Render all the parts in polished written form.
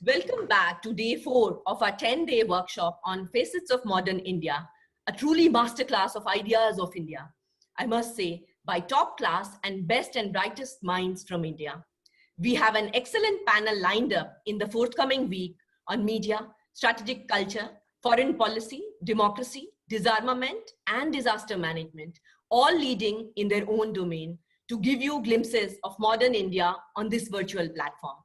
Welcome back to day 4 of our 10-day workshop on Facets of Modern India, a truly masterclass of ideas of India. I must say, by top class and best and brightest minds from India. We have an excellent panel lined up in the forthcoming week on media, strategic culture, foreign policy, democracy, disarmament, and disaster management, all leading in their own domain to give you glimpses of modern India on this virtual platform.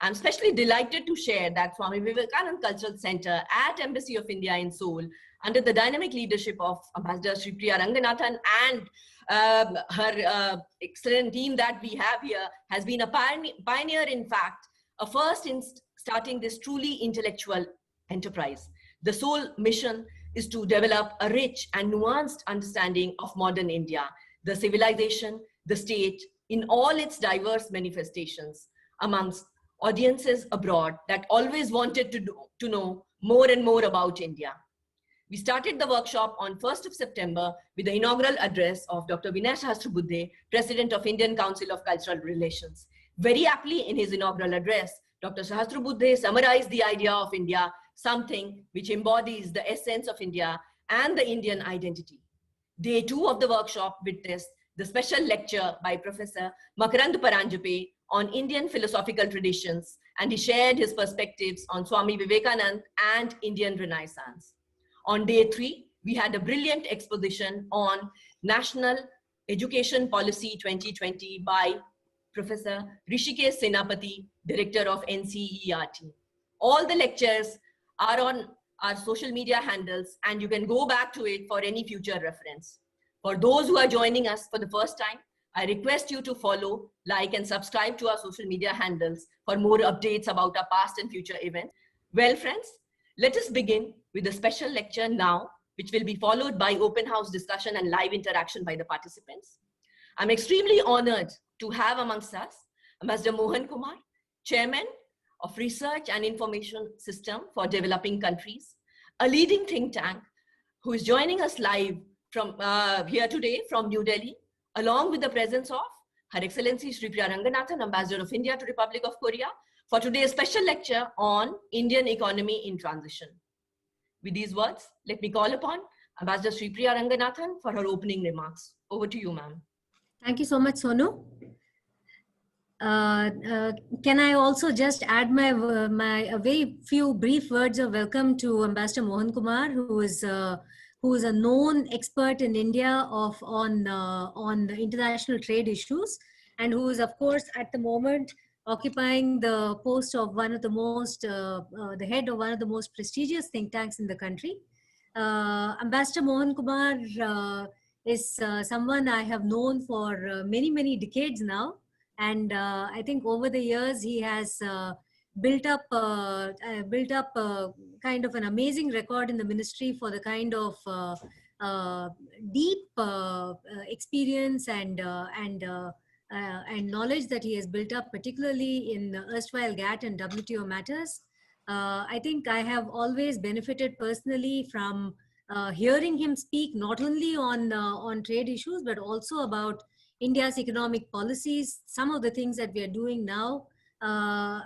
I'm especially delighted to share that Swami Vivekananda Cultural Center at Embassy of India in Seoul, under the dynamic leadership of Ambassador Sri Priya Ranganathan and her excellent team that we have here, has been a pioneer, in fact, a first in starting this truly intellectual enterprise. The sole mission is to develop a rich and nuanced understanding of modern India, the civilization, the state, in all its diverse manifestations, amongst audiences abroad that always wanted to know more and more about India. We started the workshop on 1st of September with the inaugural address of Dr. Vinay Sahasrabudhe, President of Indian Council of Cultural Relations. Very aptly in his inaugural address, Dr. Sahasrabudhe summarized the idea of India, something which embodies the essence of India and the Indian identity. Day 2 of the workshop witnessed the special lecture by Professor Makarand Paranjape on Indian philosophical traditions, and he shared his perspectives on Swami Vivekananda and Indian Renaissance. On day 3, we had a brilliant exposition on National Education Policy 2020 by Professor Rishikesh Senapati, Director of NCERT. All the lectures are on our social media handles, and you can go back to it for any future reference. For those who are joining us for the first time, I request you to follow, like, and subscribe to our social media handles for more updates about our past and future events. Well, friends, let us begin with a special lecture now, which will be followed by open house discussion and live interaction by the participants. I'm extremely honored to have amongst us Ambassador Mohan Kumar, Chairman of Research and Information System for Developing Countries, a leading think tank, who is joining us live from here today from New Delhi, along with the presence of Her Excellency Sri Priya Ranganathan, Ambassador of India to Republic of Korea, for today's special lecture on Indian economy in transition. With these words, let me call upon Ambassador Sri Priya Ranganathan for her opening remarks. Over to you, ma'am. Thank you so much, Sonu. Can I also just add my very few brief words of welcome to Ambassador Mohan Kumar, who is a known expert in India on international trade issues, and who is, of course, at the moment occupying the post of one of the most, the head of one of the most prestigious think tanks in the country. Ambassador Mohan Kumar is someone I have known for many decades now, and I think over the years he has built up kind of an amazing record in the ministry for the kind of deep experience and knowledge that he has built up, particularly in erstwhile GATT and WTO matters. I think I have always benefited personally from hearing him speak not only on trade issues, but also about India's economic policies, some of the things that we are doing now.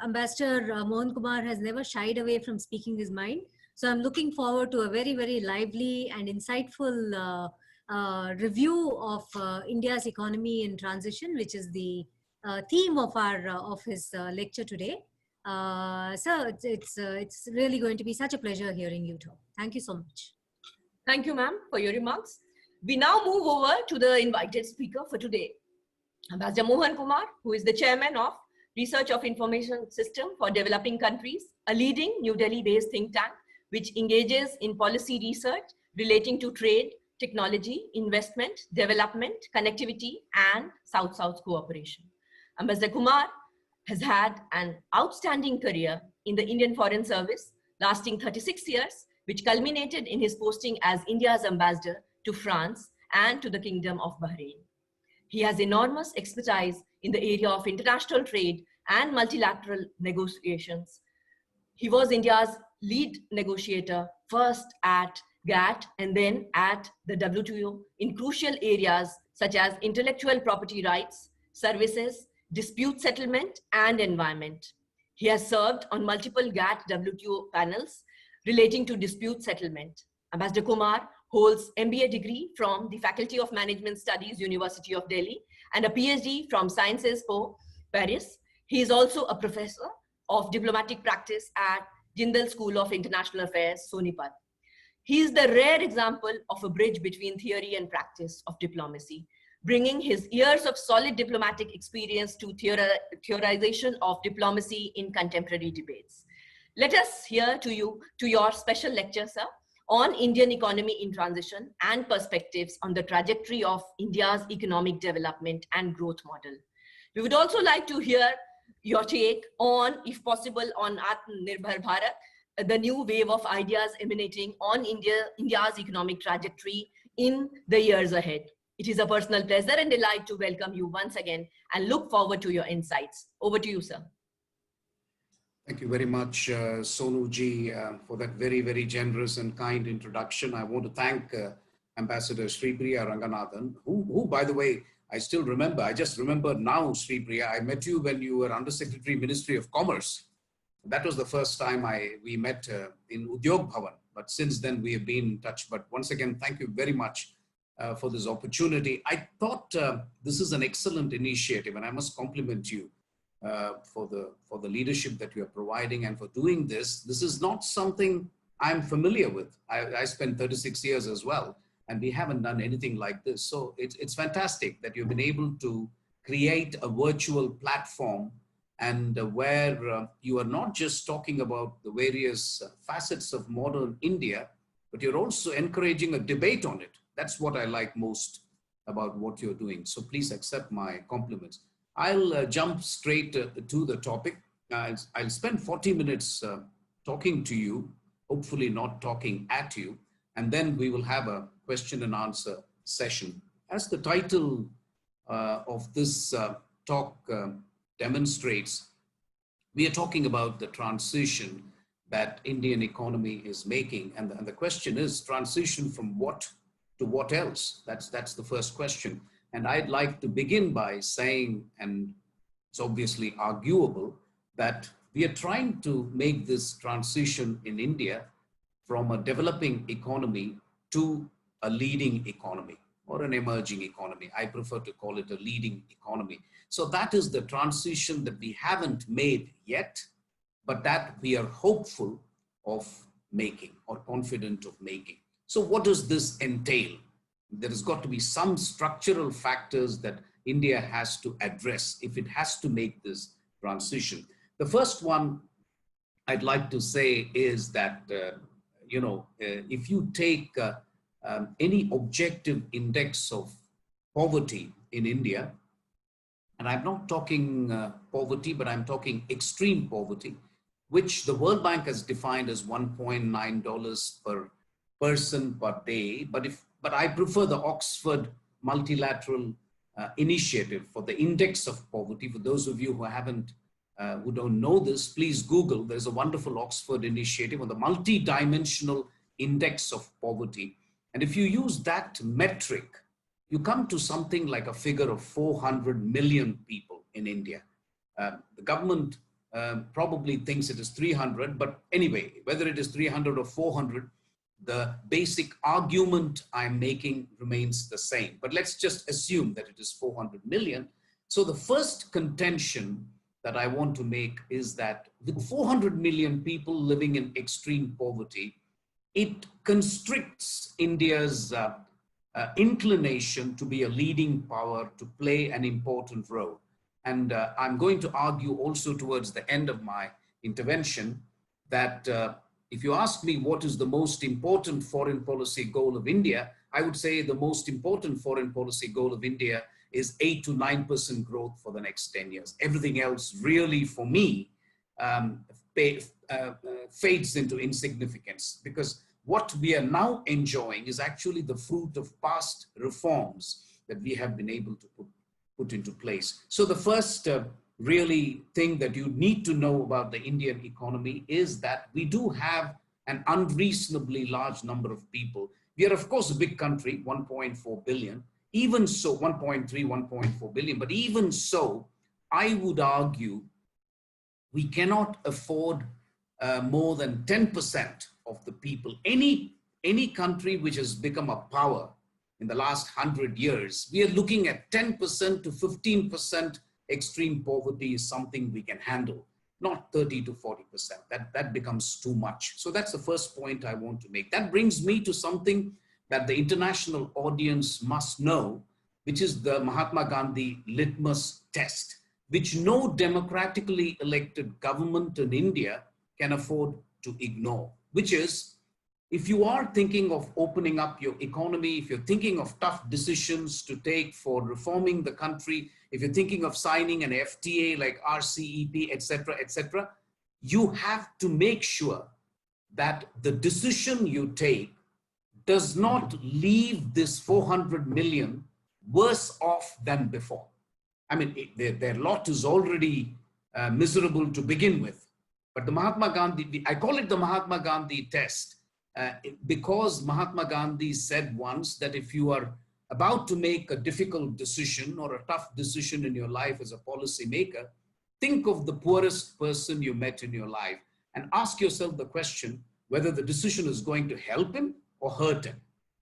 Ambassador Mohan Kumar has never shied away from speaking his mind. So I'm looking forward to a very lively and insightful review of India's economy in transition, which is the theme of his lecture today. So it's really going to be such a pleasure hearing you talk. Thank you so much. Thank you, ma'am, for your remarks. We now move over to the invited speaker for today, Ambassador Mohan Kumar, who is the chairman of Research of Information System for Developing Countries, a leading New Delhi-based think tank which engages in policy research relating to trade, technology, investment, development, connectivity, and South-South cooperation. Ambassador Kumar has had an outstanding career in the Indian Foreign Service, lasting 36 years, which culminated in his posting as India's ambassador to France and to the Kingdom of Bahrain. He has enormous expertise in the area of international trade and multilateral negotiations. He was India's lead negotiator, first at GATT and then at the WTO, in crucial areas such as intellectual property rights, services, dispute settlement, and environment. He has served on multiple GATT WTO panels relating to dispute settlement. Ambassador Kumar holds MBA degree from the Faculty of Management Studies, University of Delhi, and a PhD from Sciences Po, Paris. He is also a professor of diplomatic practice at Jindal School of International Affairs, Sonipat. He is the rare example of a bridge between theory and practice of diplomacy, bringing his years of solid diplomatic experience to theorization of diplomacy in contemporary debates. Let us hear to your special lecture, sir, on Indian economy in transition and perspectives on the trajectory of India's economic development and growth model. We would also like to hear your take on, if possible, on Atmanirbhar Bharat, the new wave of ideas emanating on India's economic trajectory in the years ahead. It is a personal pleasure and delight to welcome you once again and look forward to your insights. Over to you, sir. Thank you very much, Sonu ji, for that very, very generous and kind introduction. I want to thank Ambassador Sripriya Ranganathan, who, by the way, I still remember. I just remember now, Sripriya, I met you when you were Undersecretary, Ministry of Commerce. That was the first time we met in Udyog Bhavan. But since then, we have been in touch. But once again, thank you very much for this opportunity. I thought this is an excellent initiative, and I must compliment you for the leadership that you are providing and for doing this. This is not something I'm familiar with. I spent 36 years as well, and we haven't done anything like this. So it's fantastic that you've been able to create a virtual platform and where you are not just talking about the various facets of modern India, but you're also encouraging a debate on it. That's what I like most about what you're doing. So please accept my compliments. I'll jump straight to the topic. I'll spend 40 minutes talking to you, hopefully not talking at you, and then we will have a question and answer session. As the title of this talk demonstrates, we are talking about the transition that Indian economy is making. And the question is, transition from what to what else? That's the first question. And I'd like to begin by saying, and it's obviously arguable, that we are trying to make this transition in India from a developing economy to a leading economy or an emerging economy. I prefer to call it a leading economy. So that is the transition that we haven't made yet, but that we are hopeful of making or confident of making. So what does this entail? There has got to be some structural factors that India has to address if it has to make this transition. The first one I'd like to say is that, if you take any objective index of poverty in India, and I'm not talking poverty, but I'm talking extreme poverty, which the World Bank has defined as $1.9 per person per day. But I prefer the Oxford multilateral initiative for the index of poverty. For those of you who don't know this, please Google. There's a wonderful Oxford initiative on the multi-dimensional index of poverty. And if you use that metric, you come to something like a figure of 400 million people in India. The government probably thinks it is 300, but anyway, whether it is 300 or 400, the basic argument I'm making remains the same. But let's just assume that it is 400 million. So the first contention that I want to make is that with 400 million people living in extreme poverty, it constricts India's inclination to be a leading power, to play an important role. And I'm going to argue also towards the end of my intervention that if you ask me what is the most important foreign policy goal of India, I would say the most important foreign policy goal of India is 8 to 9% growth for the next 10 years. Everything else really, for me, fades into insignificance, because what we are now enjoying is actually the fruit of past reforms that we have been able to put into place. So the first really thing that you need to know about the Indian economy is that we do have an unreasonably large number of people. We are, of course, a big country, 1.4 billion, even so, 1.3, 1.4 billion, but even so, I would argue we cannot afford more than 10% of the people. Any country which has become a power in the last 100 years, we are looking at 10% to 15% extreme poverty is something we can handle, not 30 to 40%. That becomes too much. So that's the first point I want to make. That brings me to something that the international audience must know, which is the Mahatma Gandhi litmus test, which no democratically elected government in India can afford to ignore, which is, if you are thinking of opening up your economy, if you're thinking of tough decisions to take for reforming the country, if you're thinking of signing an FTA like RCEP, etc., you have to make sure that the decision you take does not leave this 400 million worse off than before. I mean, their lot is already miserable to begin with. But the Mahatma Gandhi, I call it the Mahatma Gandhi test, because Mahatma Gandhi said once that if you are about to make a difficult decision or a tough decision in your life as a policy maker, think of the poorest person you met in your life and ask yourself the question whether the decision is going to help him or hurt him.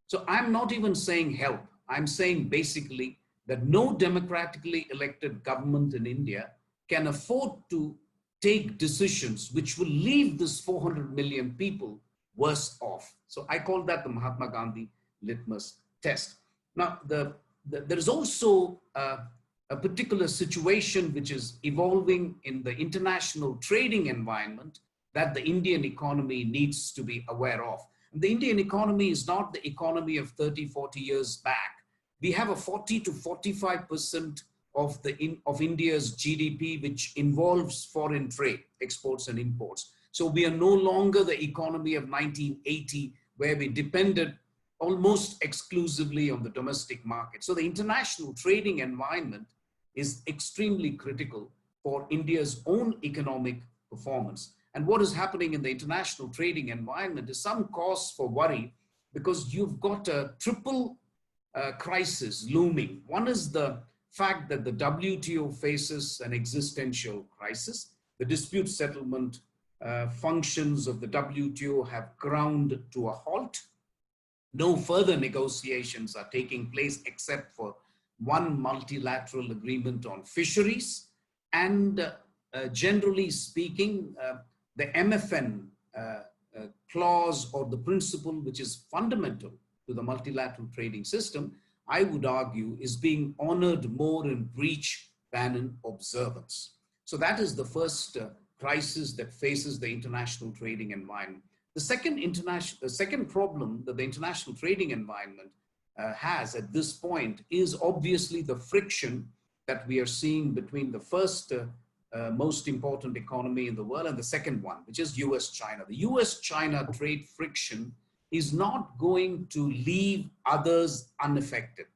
So I'm not even saying help. I'm saying basically that no democratically elected government in India can afford to take decisions which will leave this 400 million people worse off. So I call that the Mahatma Gandhi litmus test. Now, there is also a particular situation which is evolving in the international trading environment that the Indian economy needs to be aware of. And the Indian economy is not the economy of 30, 40 years back. We have a 40 to 45% of India's GDP, which involves foreign trade, exports and imports. So we are no longer the economy of 1980, where we depended almost exclusively on the domestic market. So the international trading environment is extremely critical for India's own economic performance. And what is happening in the international trading environment is some cause for worry, because you've got a triple crisis looming. One is the fact that the WTO faces an existential crisis. The dispute settlement functions of the WTO have ground to a halt. No further negotiations are taking place except for one multilateral agreement on fisheries. And generally speaking, the MFN clause, or the principle which is fundamental to the multilateral trading system, I would argue is being honored more in breach than in observance. So that is the first crisis that faces the international trading environment. The second problem that the international trading environment has at this point is obviously the friction that we are seeing between the first most important economy in the world and the second one, which is US-China. The US-China trade friction is not going to leave others unaffected.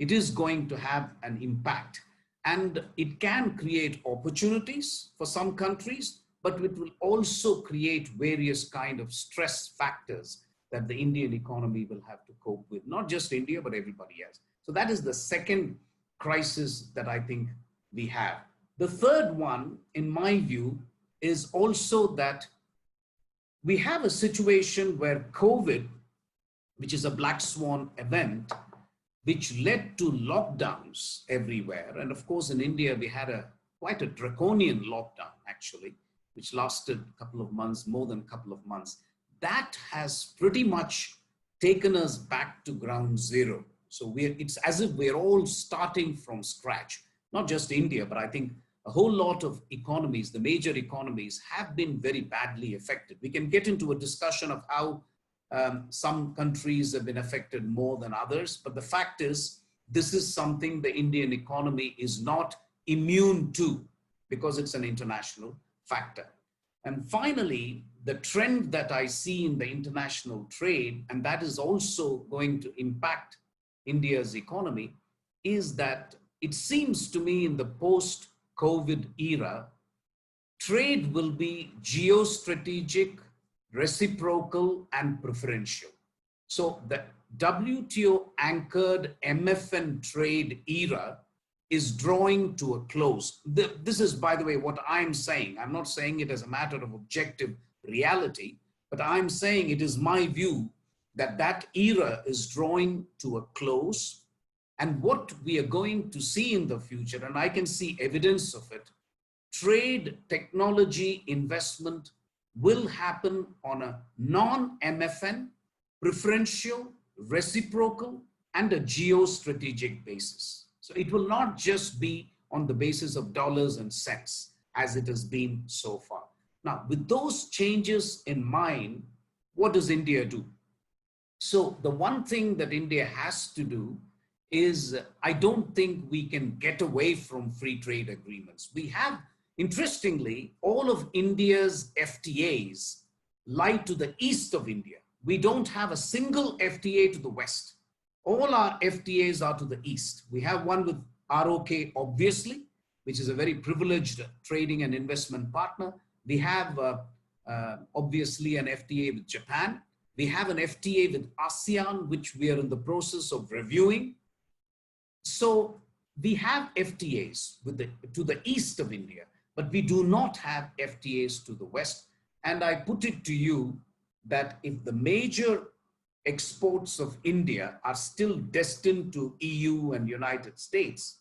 It is going to have an impact, and it can create opportunities for some countries, but it will also create various kind of stress factors that the Indian economy will have to cope with, not just India, but everybody else. So that is the second crisis that I think we have. The third one, in my view, is also that we have a situation where COVID, which is a black swan event, which led to lockdowns everywhere. And of course, in India, we had quite a draconian lockdown, actually, which lasted a couple of months, more than a couple of months. That has pretty much taken us back to ground zero. So it's as if we're all starting from scratch, not just India, but I think a whole lot of economies, the major economies, have been very badly affected. We can get into a discussion of how some countries have been affected more than others, but the fact is, this is something the Indian economy is not immune to, because it's an international factor. And finally, the trend that I see in the international trade, and that is also going to impact India's economy, is that it seems to me in the post-COVID era, trade will be geostrategic, reciprocal, and preferential. So the WTO anchored MFN trade era is drawing to a close. This is, by the way, what I'm saying. I'm not saying it as a matter of objective reality, but I'm saying it is my view that that era is drawing to a close. And what we are going to see in the future, and I can see evidence of it, trade, technology, investment will happen on a non-MFN, preferential, reciprocal, and a geostrategic basis. So it will not just be on the basis of dollars and cents as it has been so far. Now, with those changes in mind, what does India do? So the one thing that India has to do is, I don't think we can get away from free trade agreements. We have, interestingly, all of India's FTAs lie to the east of India. We don't have a single FTA to the west. All our FTAs are to the east. We have one with ROK, obviously, which is a very privileged trading and investment partner. We have obviously an FTA with Japan. We have an FTA with ASEAN, which we are in the process of reviewing. So we have FTAs to the east of India, but we do not have FTAs to the west. And I put it to you that if the major exports of India are still destined to EU and United States,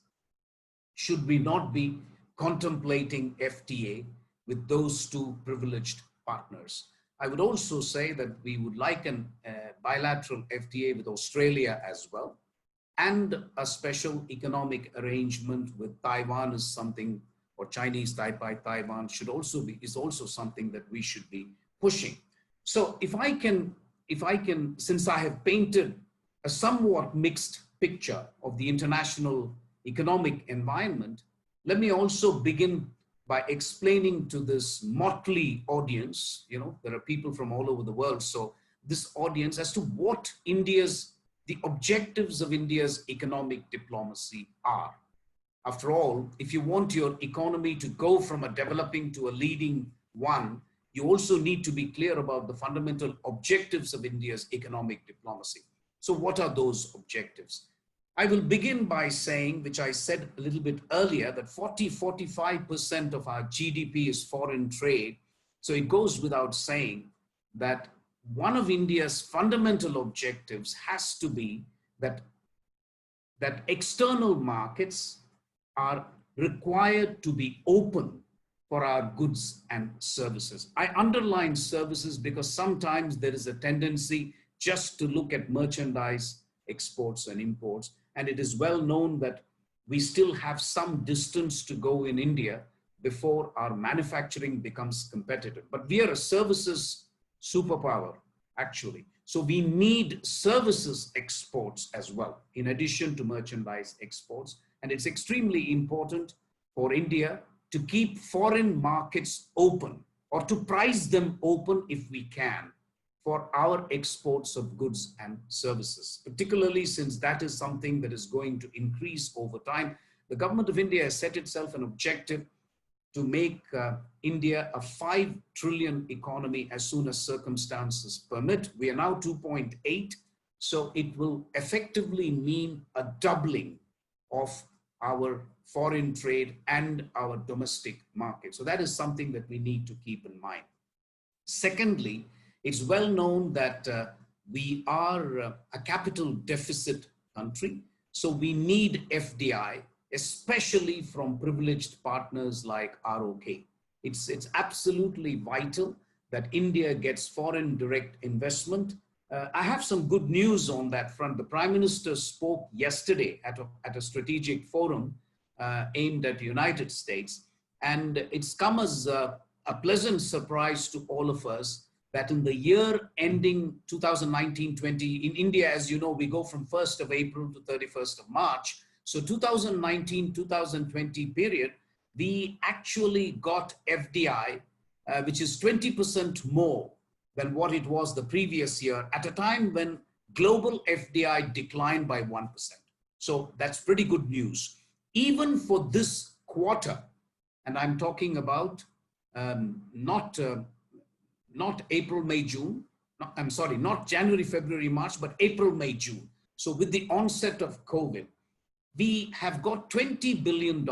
should we not be contemplating FTA with those two privileged partners? I would also say that we would like a bilateral FTA with Australia as well, and a special economic arrangement with Taiwan is something, or Chinese Taipei Taiwan is also something that we should be pushing. So if I can, since I have painted a somewhat mixed picture of the international economic environment, let me also begin by explaining to this motley audience, there are people from all over the world, so this audience, as to what the objectives of India's economic diplomacy are. After all, if you want your economy to go from a developing to a leading one, you also need to be clear about the fundamental objectives of India's economic diplomacy. So what are those objectives? I will begin by saying, which I said a little bit earlier, that 45% of our GDP is foreign trade. So it goes without saying that one of India's fundamental objectives has to be that external markets are required to be open for our goods and services. I underline services because sometimes there is a tendency just to look at merchandise exports and imports. And it is well known that we still have some distance to go in India before our manufacturing becomes competitive. But we are a services superpower, actually. So we need services exports as well, in addition to merchandise exports. And it's extremely important for India to keep foreign markets open, or to price them open if we can, for our exports of goods and services, particularly since that is something that is going to increase over time. The government of India has set itself an objective to make India a 5 trillion economy as soon as circumstances permit. We are now 2.8, so it will effectively mean a doubling of our foreign trade and our domestic market. So that is something that we need to keep in mind. Secondly, it's well known that we are a capital deficit country, so we need FDI, especially from privileged partners like ROK. It's absolutely vital that India gets foreign direct investment. I have some good news on that front. The Prime Minister spoke yesterday at a strategic forum aimed at the United States, and it's come as a pleasant surprise to all of us that in the year ending 2019-20, in India, as you know, we go from 1st of April to 31st of March. So 2019-2020 period, we actually got FDI, which is 20% more than what it was the previous year, at a time when global FDI declined by 1%. So that's pretty good news. Even for this quarter, and I'm talking about not April, May, June, not January, February, March, but April, May, June. So with the onset of COVID, we have got $20 billion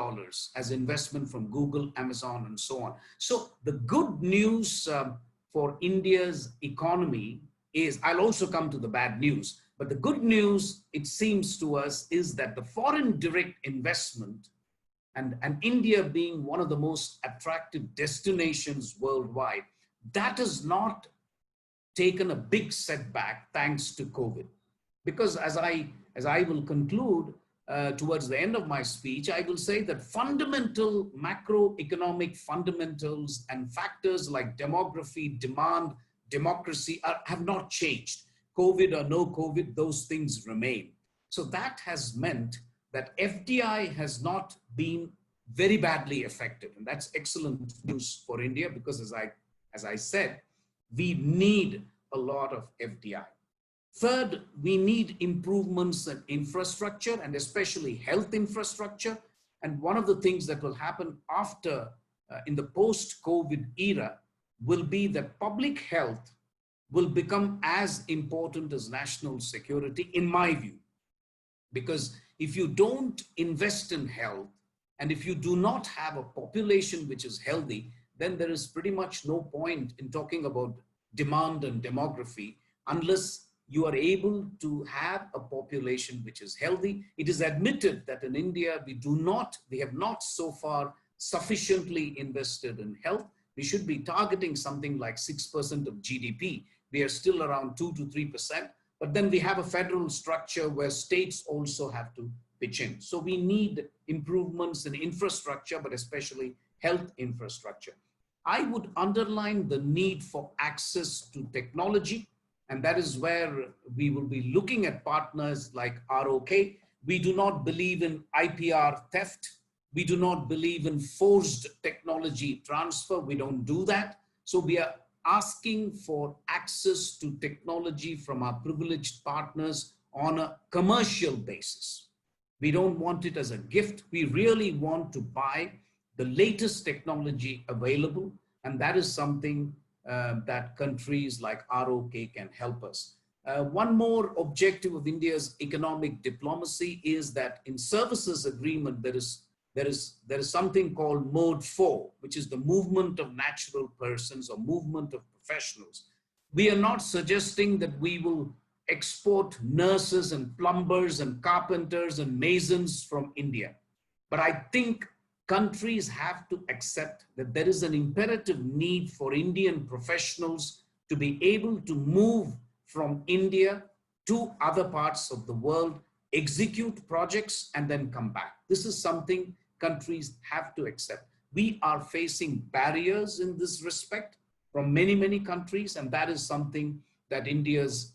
as investment from Google, Amazon, and so on. So the good news for India's economy is, I'll also come to the bad news, but the good news, it seems to us, is that the foreign direct investment and India being one of the most attractive destinations worldwide, that has not taken a big setback thanks to COVID. Because as I will conclude towards the end of my speech, I will say that fundamental macroeconomic fundamentals and factors like demography, demand, democracy have not changed. COVID or no COVID, those things remain. So that has meant that FDI has not been very badly affected. And that's excellent news for India because as I said, we need a lot of FDI. Third, we need improvements in infrastructure and especially health infrastructure. And one of the things that will happen after, in the post-COVID era, will be that public health will become as important as national security, in my view. Because if you don't invest in health, and if you do not have a population which is healthy, then there is pretty much no point in talking about demand and demography unless you are able to have a population which is healthy. It is admitted that in India, we have not so far sufficiently invested in health. We should be targeting something like 6% of GDP. We are still around 2 to 3%, but then we have a federal structure where states also have to pitch in. So we need improvements in infrastructure, but especially health infrastructure. I would underline the need for access to technology, and that is where we will be looking at partners like ROK. We do not believe in IPR theft. We do not believe in forced technology transfer. We don't do that. So we are asking for access to technology from our privileged partners on a commercial basis. We don't want it as a gift. We really want to buy the latest technology available, and that is something that countries like ROK can help us. One more objective of India's economic diplomacy is that in services agreement, there is something called Mode 4, which is the movement of natural persons or movement of professionals. We are not suggesting that we will export nurses and plumbers and carpenters and masons from India. But I think countries have to accept that there is an imperative need for Indian professionals to be able to move from India to other parts of the world, execute projects, and then come back. This is something countries have to accept. We are facing barriers in this respect from many, many countries, and that is something that India's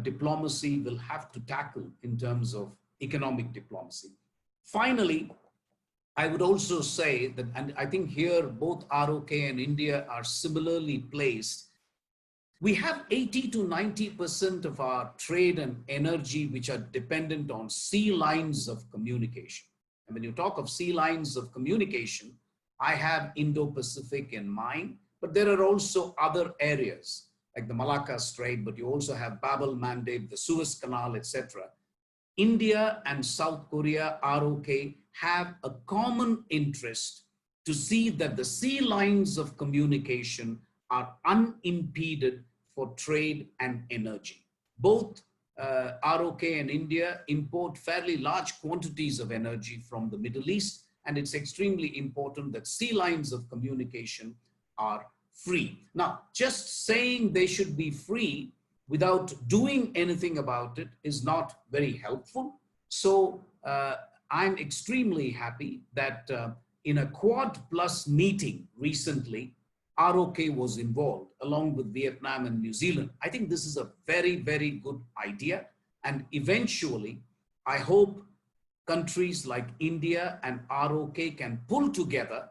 diplomacy will have to tackle in terms of economic diplomacy. Finally, I would also say that, and I think here both ROK and India are similarly placed, we have 80 to 90% of our trade and energy which are dependent on sea lines of communication. And when you talk of sea lines of communication, I have Indo-Pacific in mind, but there are also other areas like the Malacca Strait, but you also have Bab-el-Mandeb, the Suez Canal, etc. India and South Korea, ROK, have a common interest to see that the sea lines of communication are unimpeded for trade and energy. Both ROK and India import fairly large quantities of energy from the Middle East, and it's extremely important that sea lines of communication are free. Now, just saying they should be free without doing anything about it is not very helpful. So I'm extremely happy that in a Quad Plus meeting recently, ROK was involved along with Vietnam and New Zealand. I think this is a very, very good idea. And eventually, I hope countries like India and ROK can pull together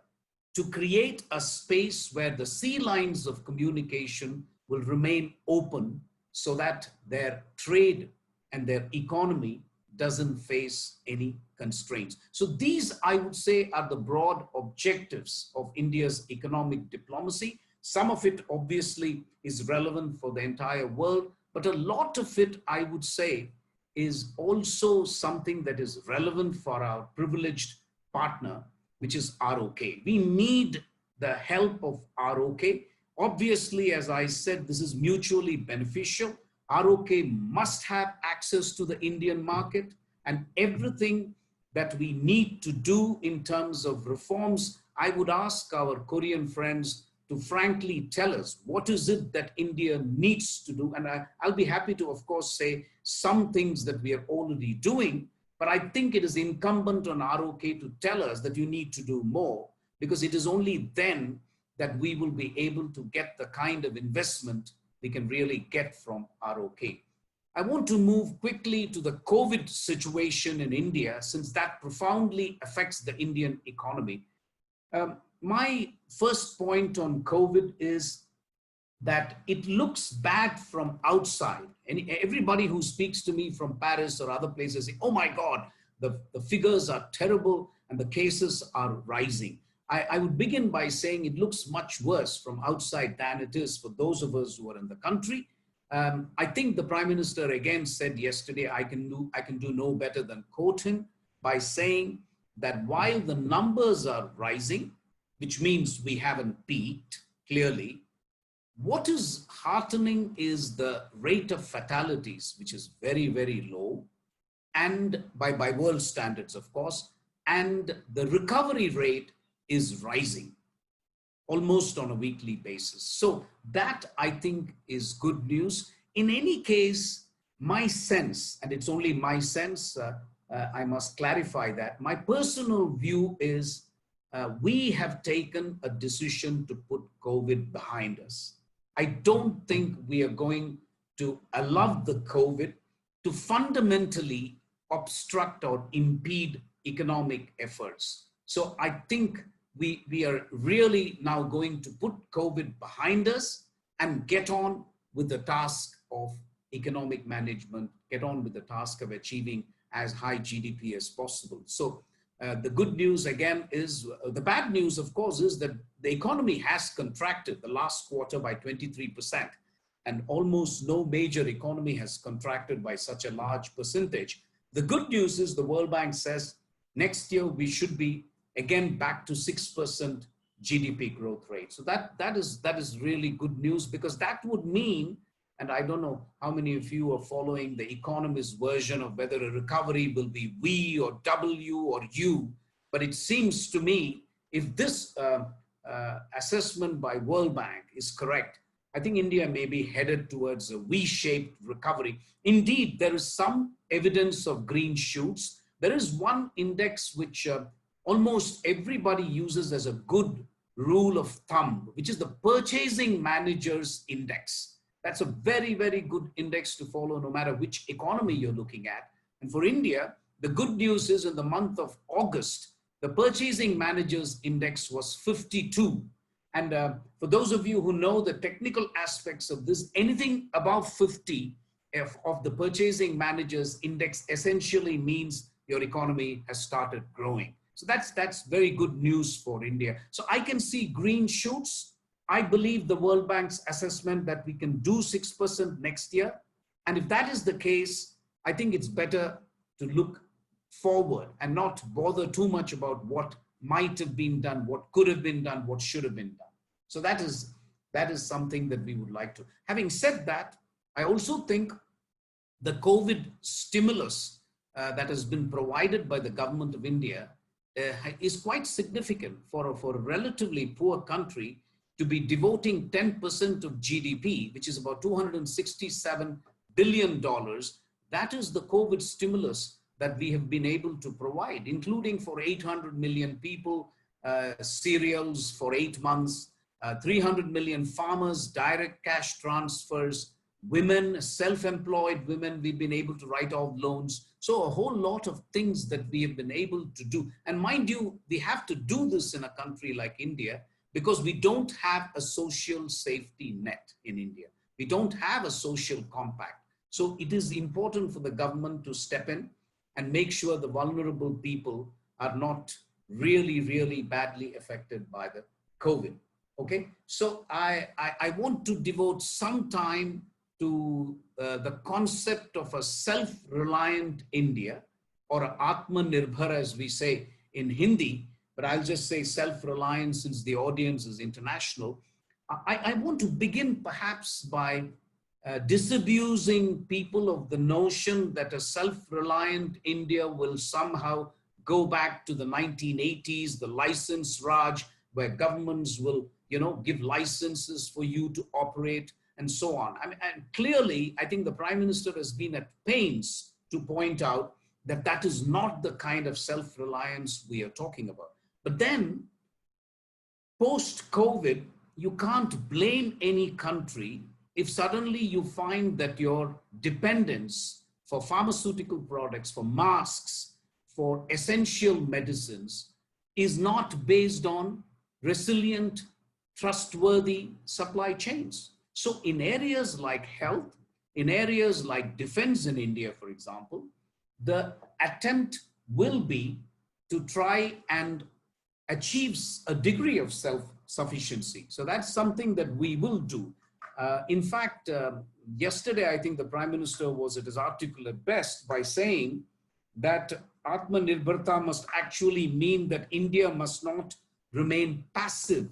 to create a space where the sea lines of communication will remain open so that their trade and their economy doesn't face any constraints. So these, I would say, are the broad objectives of India's economic diplomacy. Some of it obviously is relevant for the entire world, but a lot of it, I would say, is also something that is relevant for our privileged partner, which is ROK. We need the help of ROK. Obviously, as I said, this is mutually beneficial. ROK must have access to the Indian market, and everything that we need to do in terms of reforms, I would ask our Korean friends to frankly tell us what is it that India needs to do. And I'll be happy to, of course, say some things that we are already doing, but I think it is incumbent on ROK to tell us that you need to do more, because it is only then that we will be able to get the kind of investment we can really get from ROK. I want to move quickly to the COVID situation in India, since that profoundly affects the Indian economy. My first point on COVID is that it looks bad from outside. And everybody who speaks to me from Paris or other places say, oh my God, the figures are terrible and the cases are rising. I would begin by saying it looks much worse from outside than it is for those of us who are in the country. I think the Prime Minister again said yesterday, I can do no better than quote him by saying that while the numbers are rising, which means we haven't peaked clearly, what is heartening is the rate of fatalities, which is very, very low, and by world standards, of course, and the recovery rate is rising almost on a weekly basis. So that, I think, is good news. In any case, my sense, and it's only my sense, I must clarify that, my personal view is we have taken a decision to put COVID behind us. I don't think we are going to allow the COVID to fundamentally obstruct or impede economic efforts. So I think we are really now going to put COVID behind us and get on with the task of economic management, get on with the task of achieving as high GDP as possible. So the good news again is, the bad news of course is that the economy has contracted the last quarter by 23%, and almost no major economy has contracted by such a large percentage. The good news is the World Bank says next year we should be again back to 6% GDP growth rate. So that is really good news, because that would mean, and I don't know how many of you are following the economist version of whether a recovery will be V or W or U, but it seems to me if this assessment by World Bank is correct, I think India may be headed towards a V-shaped recovery. Indeed, there is some evidence of green shoots. There is one index which almost everybody uses as a good rule of thumb, which is the Purchasing Managers Index. That's a very, very good index to follow no matter which economy you're looking at. And for India, the good news is in the month of August, the Purchasing Managers Index was 52. And for those of you who know the technical aspects of this, anything above 50 of the Purchasing Managers Index essentially means your economy has started growing. So that's very good news for India. So I can see green shoots. I believe the World Bank's assessment that we can do 6% next year. And if that is the case, I think it's better to look forward and not bother too much about what might have been done, what could have been done, what should have been done. So that is something that we would like to. Having said that, I also think the COVID stimulus that has been provided by the government of India is quite significant for a relatively poor country to be devoting 10% of GDP, which is about $267 billion. That is the COVID stimulus that we have been able to provide, including for 800 million people, cereals for 8 months, 300 million farmers, direct cash transfers, women, self-employed women, we've been able to write off loans. So a whole lot of things that we have been able to do. And mind you, we have to do this in a country like India because we don't have a social safety net in India. We don't have a social compact. So it is important for the government to step in and make sure the vulnerable people are not really, really badly affected by the COVID. Okay, so I want to devote some time to the concept of a self-reliant India, or a Atmanirbhar as we say in Hindi, but I'll just say self-reliant since the audience is international. I want to begin perhaps by disabusing people of the notion that a self-reliant India will somehow go back to the 1980s, the license Raj, where governments will, give licenses for you to operate and so on. I mean, and clearly, I think the Prime Minister has been at pains to point out that that is not the kind of self-reliance we are talking about. But then, post-COVID, you can't blame any country if suddenly you find that your dependence for pharmaceutical products, for masks, for essential medicines is not based on resilient, trustworthy supply chains. So in areas like health, in areas like defense in India, for example, the attempt will be to try and achieve a degree of self-sufficiency. So that's something that we will do. In fact, yesterday, I think the Prime Minister was at his articulate best by saying that Atmanirbharta must actually mean that India must not remain passive.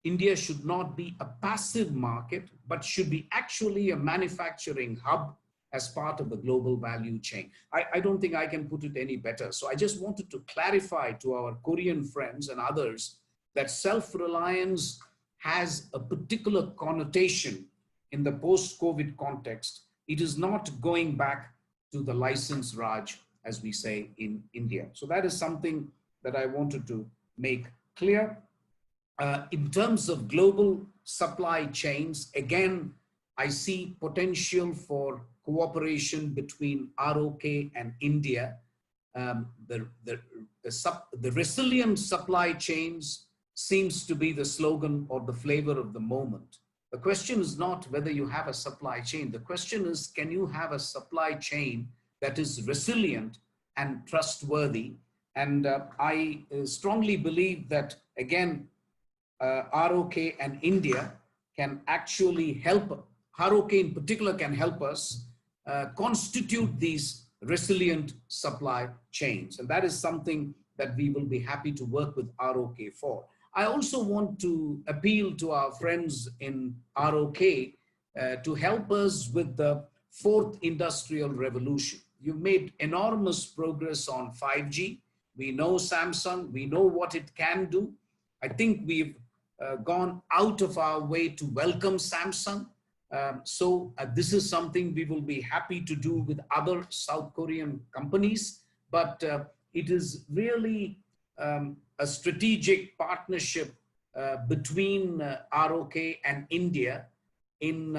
India should not be a passive market, but should be actually a manufacturing hub as part of the global value chain. I don't think I can put it any better. So I just wanted to clarify to our Korean friends and others that self-reliance has a particular connotation in the post-COVID context. It is not going back to the license Raj, as we say in India. So that is something that I wanted to make clear. In terms of global supply chains, again, I see potential for cooperation between ROK and India. The resilient supply chains seems to be the slogan or the flavor of the moment. The question is not whether you have a supply chain. The question is, can you have a supply chain that is resilient and trustworthy? And I strongly believe that, again, ROK and India can actually help. ROK in particular can help us constitute these resilient supply chains. And that is something that we will be happy to work with ROK for. I also want to appeal to our friends in ROK to help us with the fourth industrial revolution. You've made enormous progress on 5G. We know Samsung, we know what it can do. I think we've gone out of our way to welcome Samsung. So this is something we will be happy to do with other South Korean companies, but it is really a strategic partnership between ROK and India in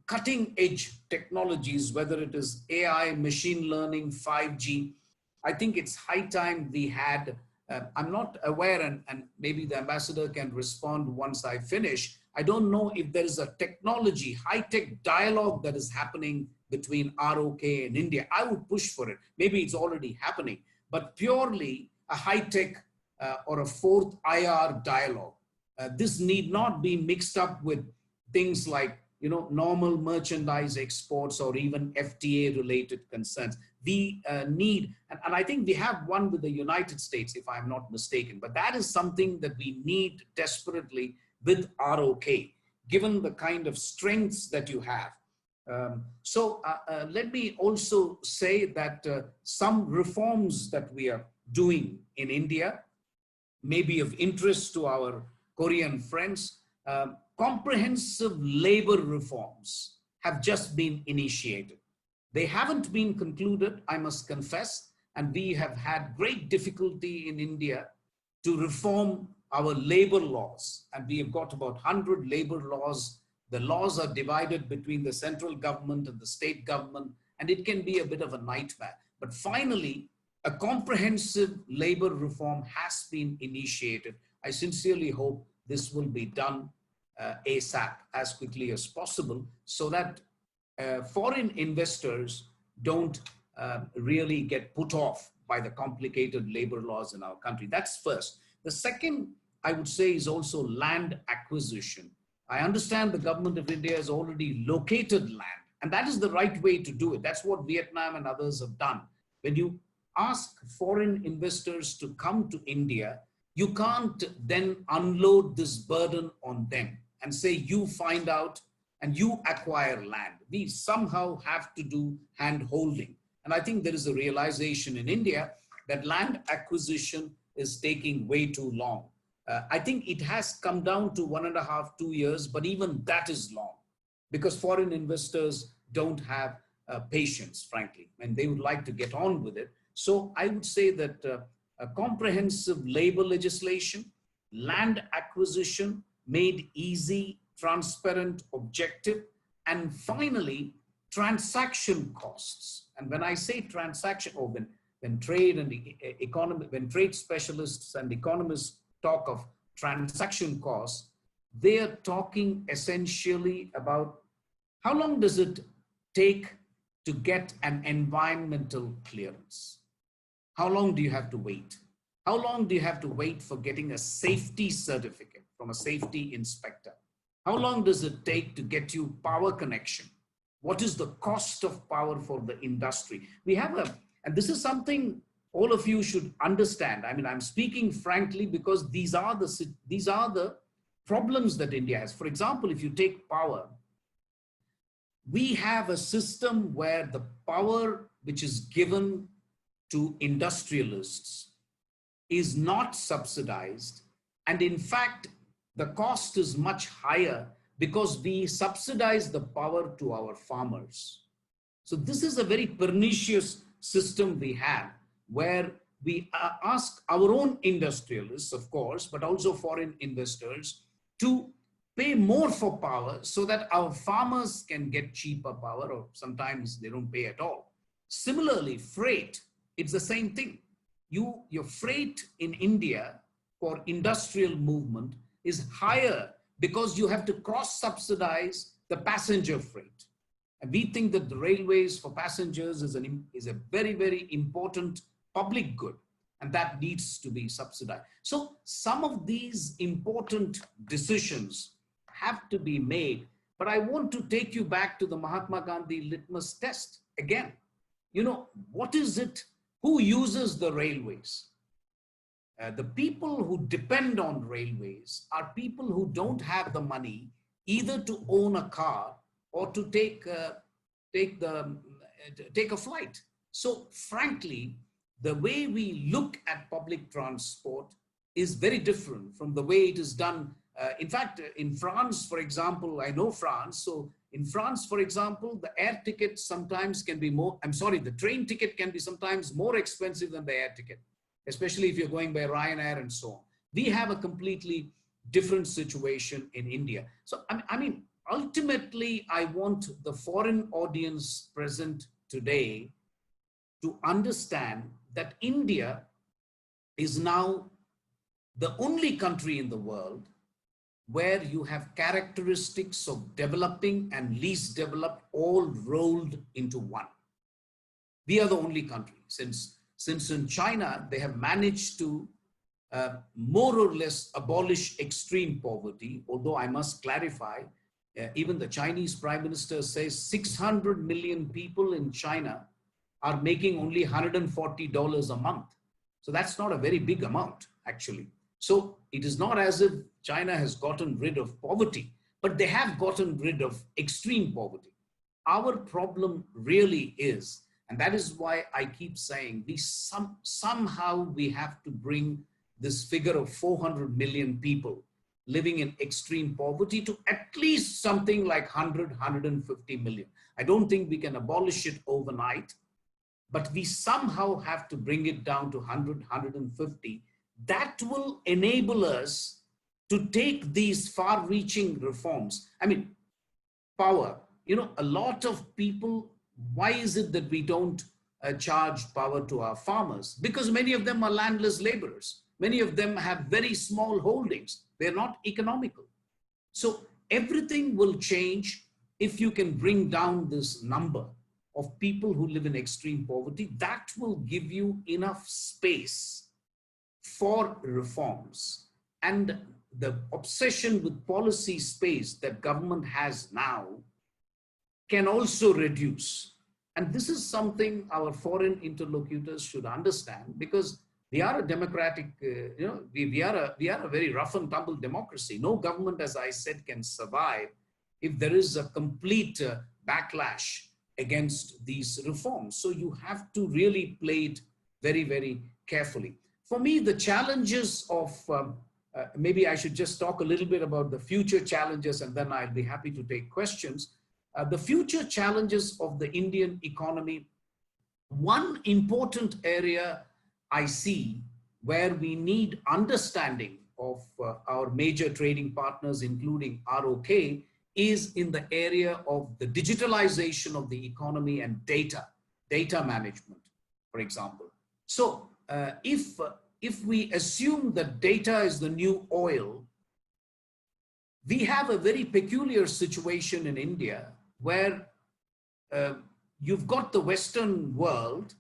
cutting edge technologies, whether it is AI, machine learning, 5G. I think it's high time we had, I'm not aware, and maybe the ambassador can respond once I finish. I don't know if there is a technology, high-tech dialogue that is happening between ROK and India. I would push for it. Maybe it's already happening, but purely a high-tech or a fourth IR dialogue. This need not be mixed up with things like, normal merchandise exports or even FTA-related concerns. We need, and I think we have one with the United States, if I'm not mistaken, but that is something that we need desperately with ROK, given the kind of strengths that you have. Let me also say that some reforms that we are doing in India may be of interest to our Korean friends. Comprehensive labor reforms have just been initiated. They haven't been concluded, I must confess, and we have had great difficulty in India to reform our labor laws. And we have got about 100 labor laws. The laws are divided between the central government and the state government, and it can be a bit of a nightmare. But finally, a comprehensive labor reform has been initiated. I sincerely hope this will be done ASAP, as quickly as possible, so that foreign investors don't really get put off by the complicated labor laws in our country. That's first. The second, I would say, is also land acquisition. I understand the government of India has already located land, and that is the right way to do it. That's what Vietnam and others have done. When you ask foreign investors to come to India, you can't then unload this burden on them and say, you find out and you acquire land. We somehow have to do hand holding. And I think there is a realization in India that land acquisition is taking way too long. I think it has come down to 1.5, 2 years, but even that is long because foreign investors don't have patience, frankly, and they would like to get on with it. So I would say that a comprehensive labor legislation, land acquisition made easy, transparent, objective, and finally, transaction costs. And when I say transaction, or when trade and economy, when trade specialists and economists talk of transaction costs, they are talking essentially about how long does it take to get an environmental clearance? How long do you have to wait? How long do you have to wait for getting a safety certificate from a safety inspector? How long does it take to get you power connection? What is the cost of power for the industry? We have and this is something all of you should understand. I mean, I'm speaking frankly because these are the problems that India has. For example, if you take power, we have a system where the power which is given to industrialists is not subsidized. And in fact, the cost is much higher because we subsidize the power to our farmers. So this is a very pernicious system we have where we ask our own industrialists, of course, but also foreign investors to pay more for power so that our farmers can get cheaper power, or sometimes they don't pay at all. Similarly, freight, it's the same thing. Your freight in India for industrial movement is higher because you have to cross-subsidize the passenger freight. And we think that the railways for passengers is a very, very important public good, and that needs to be subsidized. So some of these important decisions have to be made, but I want to take you back to the Mahatma Gandhi litmus test again. You know, what is it? Who uses the railways? The people who depend on railways are people who don't have the money either to own a car or to take a flight. So frankly, the way we look at public transport is very different from the way it is done. In fact, in France, for example, I know France. So in France, for example, the air ticket sometimes can be more, the train ticket can be sometimes more expensive than the air ticket, especially if you're going by Ryanair and so on. We have a completely different situation in India. So, I mean, ultimately, I want the foreign audience present today to understand that India is now the only country in the world where you have characteristics of developing and least developed all rolled into one. We are the only country. Since in China, they have managed to more or less abolish extreme poverty, although I must clarify, even the Chinese Prime Minister says 600 million people in China are making only $140 a month. So that's not a very big amount, actually. So it is not as if China has gotten rid of poverty, but they have gotten rid of extreme poverty. Our problem really is, and that is why I keep saying somehow we have to bring this figure of 400 million people living in extreme poverty to at least something like 100, 150 million. I don't think we can abolish it overnight, but we somehow have to bring it down to 100, 150. That will enable us to take these far-reaching reforms. I mean, power, you know, a lot of people, why is it that we don't charge power to our farmers? Because many of them are landless laborers. Many of them have very small holdings. They're not economical. So everything will change if you can bring down this number of people who live in extreme poverty. That will give you enough space for reforms. And the obsession with policy space that government has now can also reduce. And this is something our foreign interlocutors should understand, because we are a democratic, we are a very rough and tumble democracy. No government, as I said, can survive if there is a complete backlash against these reforms. So you have to really play it very, very carefully. For me, the challenges of, maybe I should just talk a little bit about the future challenges, and then I'll be happy to take questions. The future challenges of the Indian economy, one important area I see where we need understanding of our major trading partners, including ROK, is in the area of the digitalization of the economy and data management, for example. So if we assume that data is the new oil, we have a very peculiar situation in India where you've got the Western world,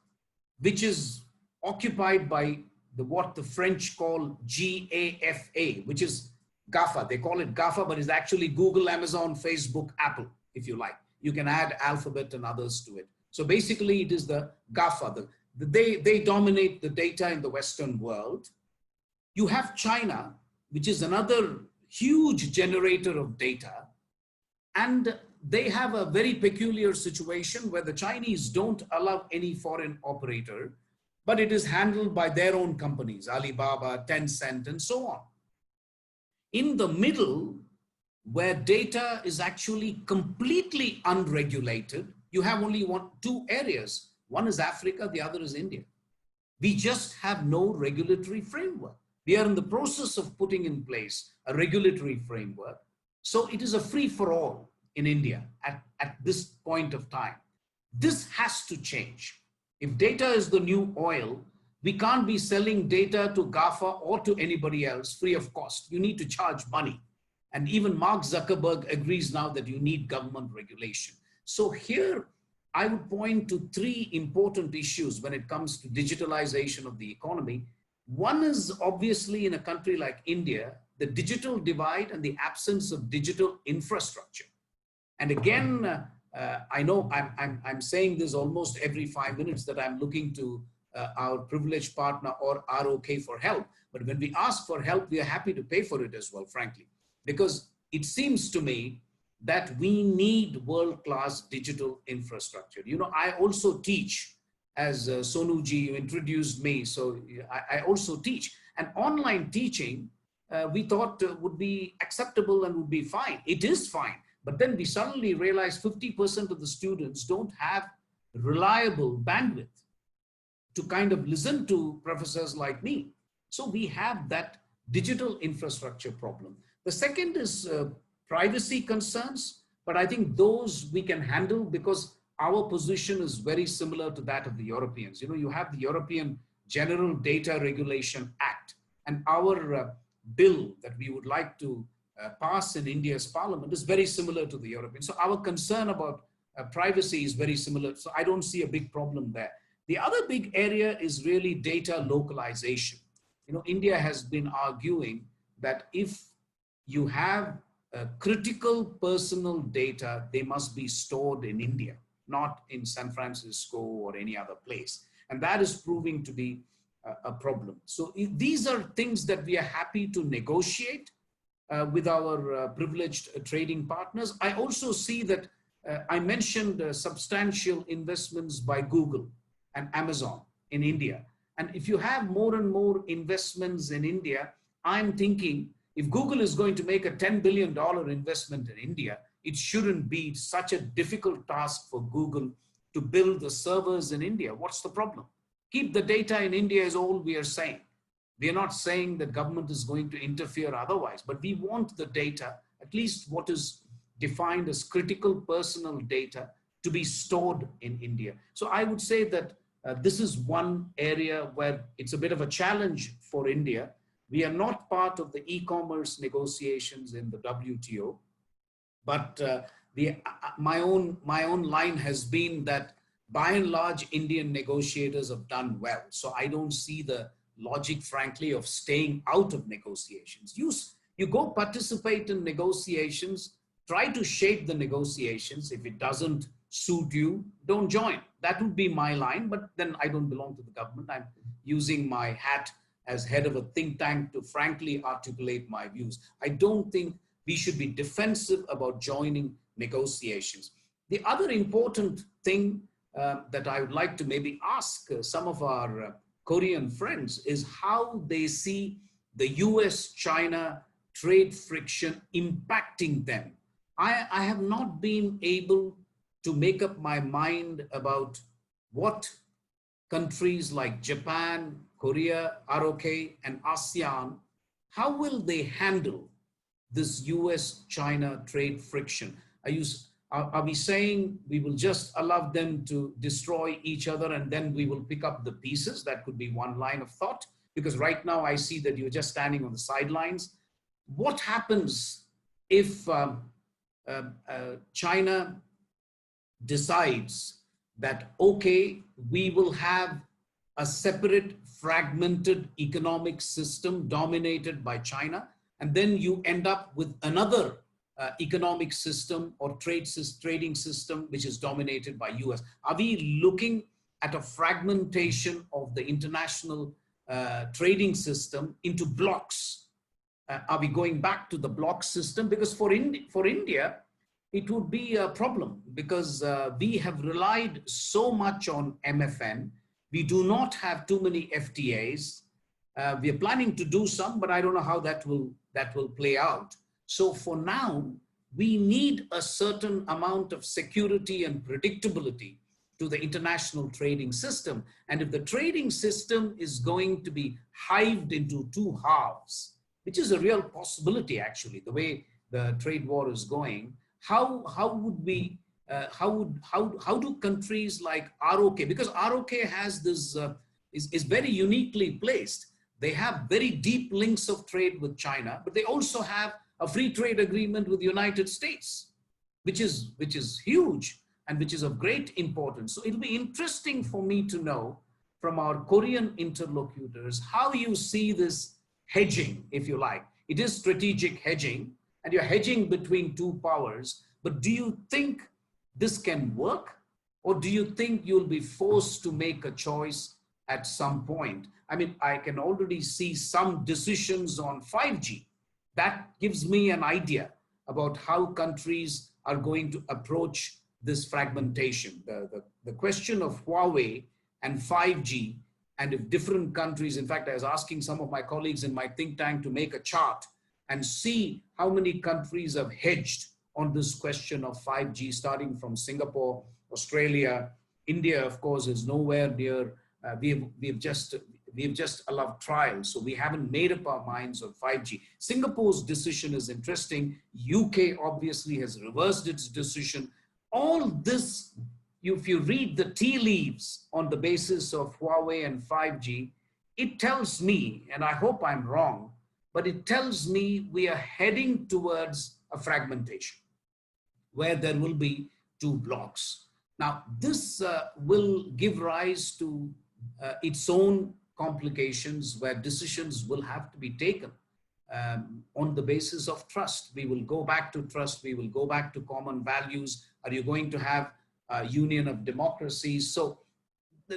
which is occupied by what the French call GAFA, which is GAFA. They call it GAFA, but it's actually Google, Amazon, Facebook, Apple, if you like. You can add Alphabet and others to it. So basically it is the GAFA. They dominate the data in the Western world. You have China, which is another huge generator of data. And they have a very peculiar situation where the Chinese don't allow any foreign operator, but it is handled by their own companies, Alibaba, Tencent, and so on. In the middle, where data is actually completely unregulated, you have only two areas. One is Africa, the other is India. We just have no regulatory framework. We are in the process of putting in place a regulatory framework. So it is a free-for-all in India at this point of time. This has to change. If data is the new oil, we can't be selling data to GAFA or to anybody else free of cost. You need to charge money. And even Mark Zuckerberg agrees now that you need government regulation. So here, I would point to three important issues when it comes to digitalization of the economy. One is obviously in a country like India, the digital divide and the absence of digital infrastructure. And again, I know I'm saying this almost every 5 minutes that I'm looking to our privileged partner or ROK for help. But when we ask for help, we are happy to pay for it as well, frankly, because it seems to me that we need world-class digital infrastructure. You know, I also teach, as Sonuji, you introduced me, so I also teach. And online teaching, we thought would be acceptable and would be fine. It is fine. But then we suddenly realized 50% of the students don't have reliable bandwidth to kind of listen to professors like me. So we have that digital infrastructure problem. The second is privacy concerns, but I think those we can handle because our position is very similar to that of the Europeans. You know, you have the European General Data Regulation Act, and our bill that we would like to pass in India's parliament is very similar to the European. So our concern about privacy is very similar. So I don't see a big problem there. The other big area is really data localization. You know, India has been arguing that if you have critical personal data, they must be stored in India, not in San Francisco or any other place. And that is proving to be a problem. So these are things that we are happy to negotiate with our privileged trading partners. I also see that I mentioned substantial investments by Google and Amazon in India. And if you have more and more investments in India, I'm thinking if Google is going to make a $10 billion investment in India, it shouldn't be such a difficult task for Google to build the servers in India. What's the problem? Keep the data in India is all we are saying. We are not saying that government is going to interfere otherwise, but we want the data, at least what is defined as critical personal data, to be stored in India. So I would say that this is one area where it's a bit of a challenge for India. We are not part of the e-commerce negotiations in the WTO, but my own line has been that by and large, Indian negotiators have done well. So I don't see the logic, frankly, of staying out of negotiations. You go participate in negotiations, try to shape the negotiations. If it doesn't suit you, don't join. That would be my line, but then I don't belong to the government. I'm using my hat as head of a think tank to frankly articulate my views. I don't think we should be defensive about joining negotiations. The other important thing that I would like to maybe ask some of our Korean friends is how they see the US-China trade friction impacting them. I have not been able to make up my mind about what countries like Japan, Korea, ROK, and ASEAN, how will they handle this US-China trade friction? Are we saying we will just allow them to destroy each other and then we will pick up the pieces? That could be one line of thought, because right now I see that you're just standing on the sidelines. What happens if China decides that, okay, we will have a separate fragmented economic system dominated by China, and then you end up with another economic system or trading system which is dominated by US? Are we looking at a fragmentation of the international trading system into blocks? Are we going back to the block system? Because for India, it would be a problem because we have relied so much on MFN. We do not have too many FTAs. We are planning to do some, but I don't know how that will play out. So for now, we need a certain amount of security and predictability to the international trading system. And if the trading system is going to be hived into two halves, which is a real possibility actually, the way the trade war is going, how do countries like ROK, because ROK has this, is very uniquely placed. They have very deep links of trade with China, but they also have a free trade agreement with the United States, which is huge and which is of great importance. So it'll be interesting for me to know from our Korean interlocutors how you see this hedging, if you like. It is strategic hedging, and you're hedging between two powers, but do you think this can work? Or do you think you'll be forced to make a choice at some point? I mean, I can already see some decisions on 5G. That gives me an idea about how countries are going to approach this fragmentation. The question of Huawei and 5G, and if different countries, in fact, I was asking some of my colleagues in my think tank to make a chart and see how many countries have hedged on this question of 5G, starting from Singapore, Australia. India, of course, is nowhere near. We've just allowed trials, so we haven't made up our minds on 5G. Singapore's decision is interesting. UK obviously has reversed its decision. All this, if you read the tea leaves on the basis of Huawei and 5G, it tells me, and I hope I'm wrong, but it tells me we are heading towards a fragmentation where there will be two blocks. Now, this will give rise to its own complications where decisions will have to be taken on the basis of trust. We will go back to trust. We will go back to common values. Are you going to have a union of democracies? So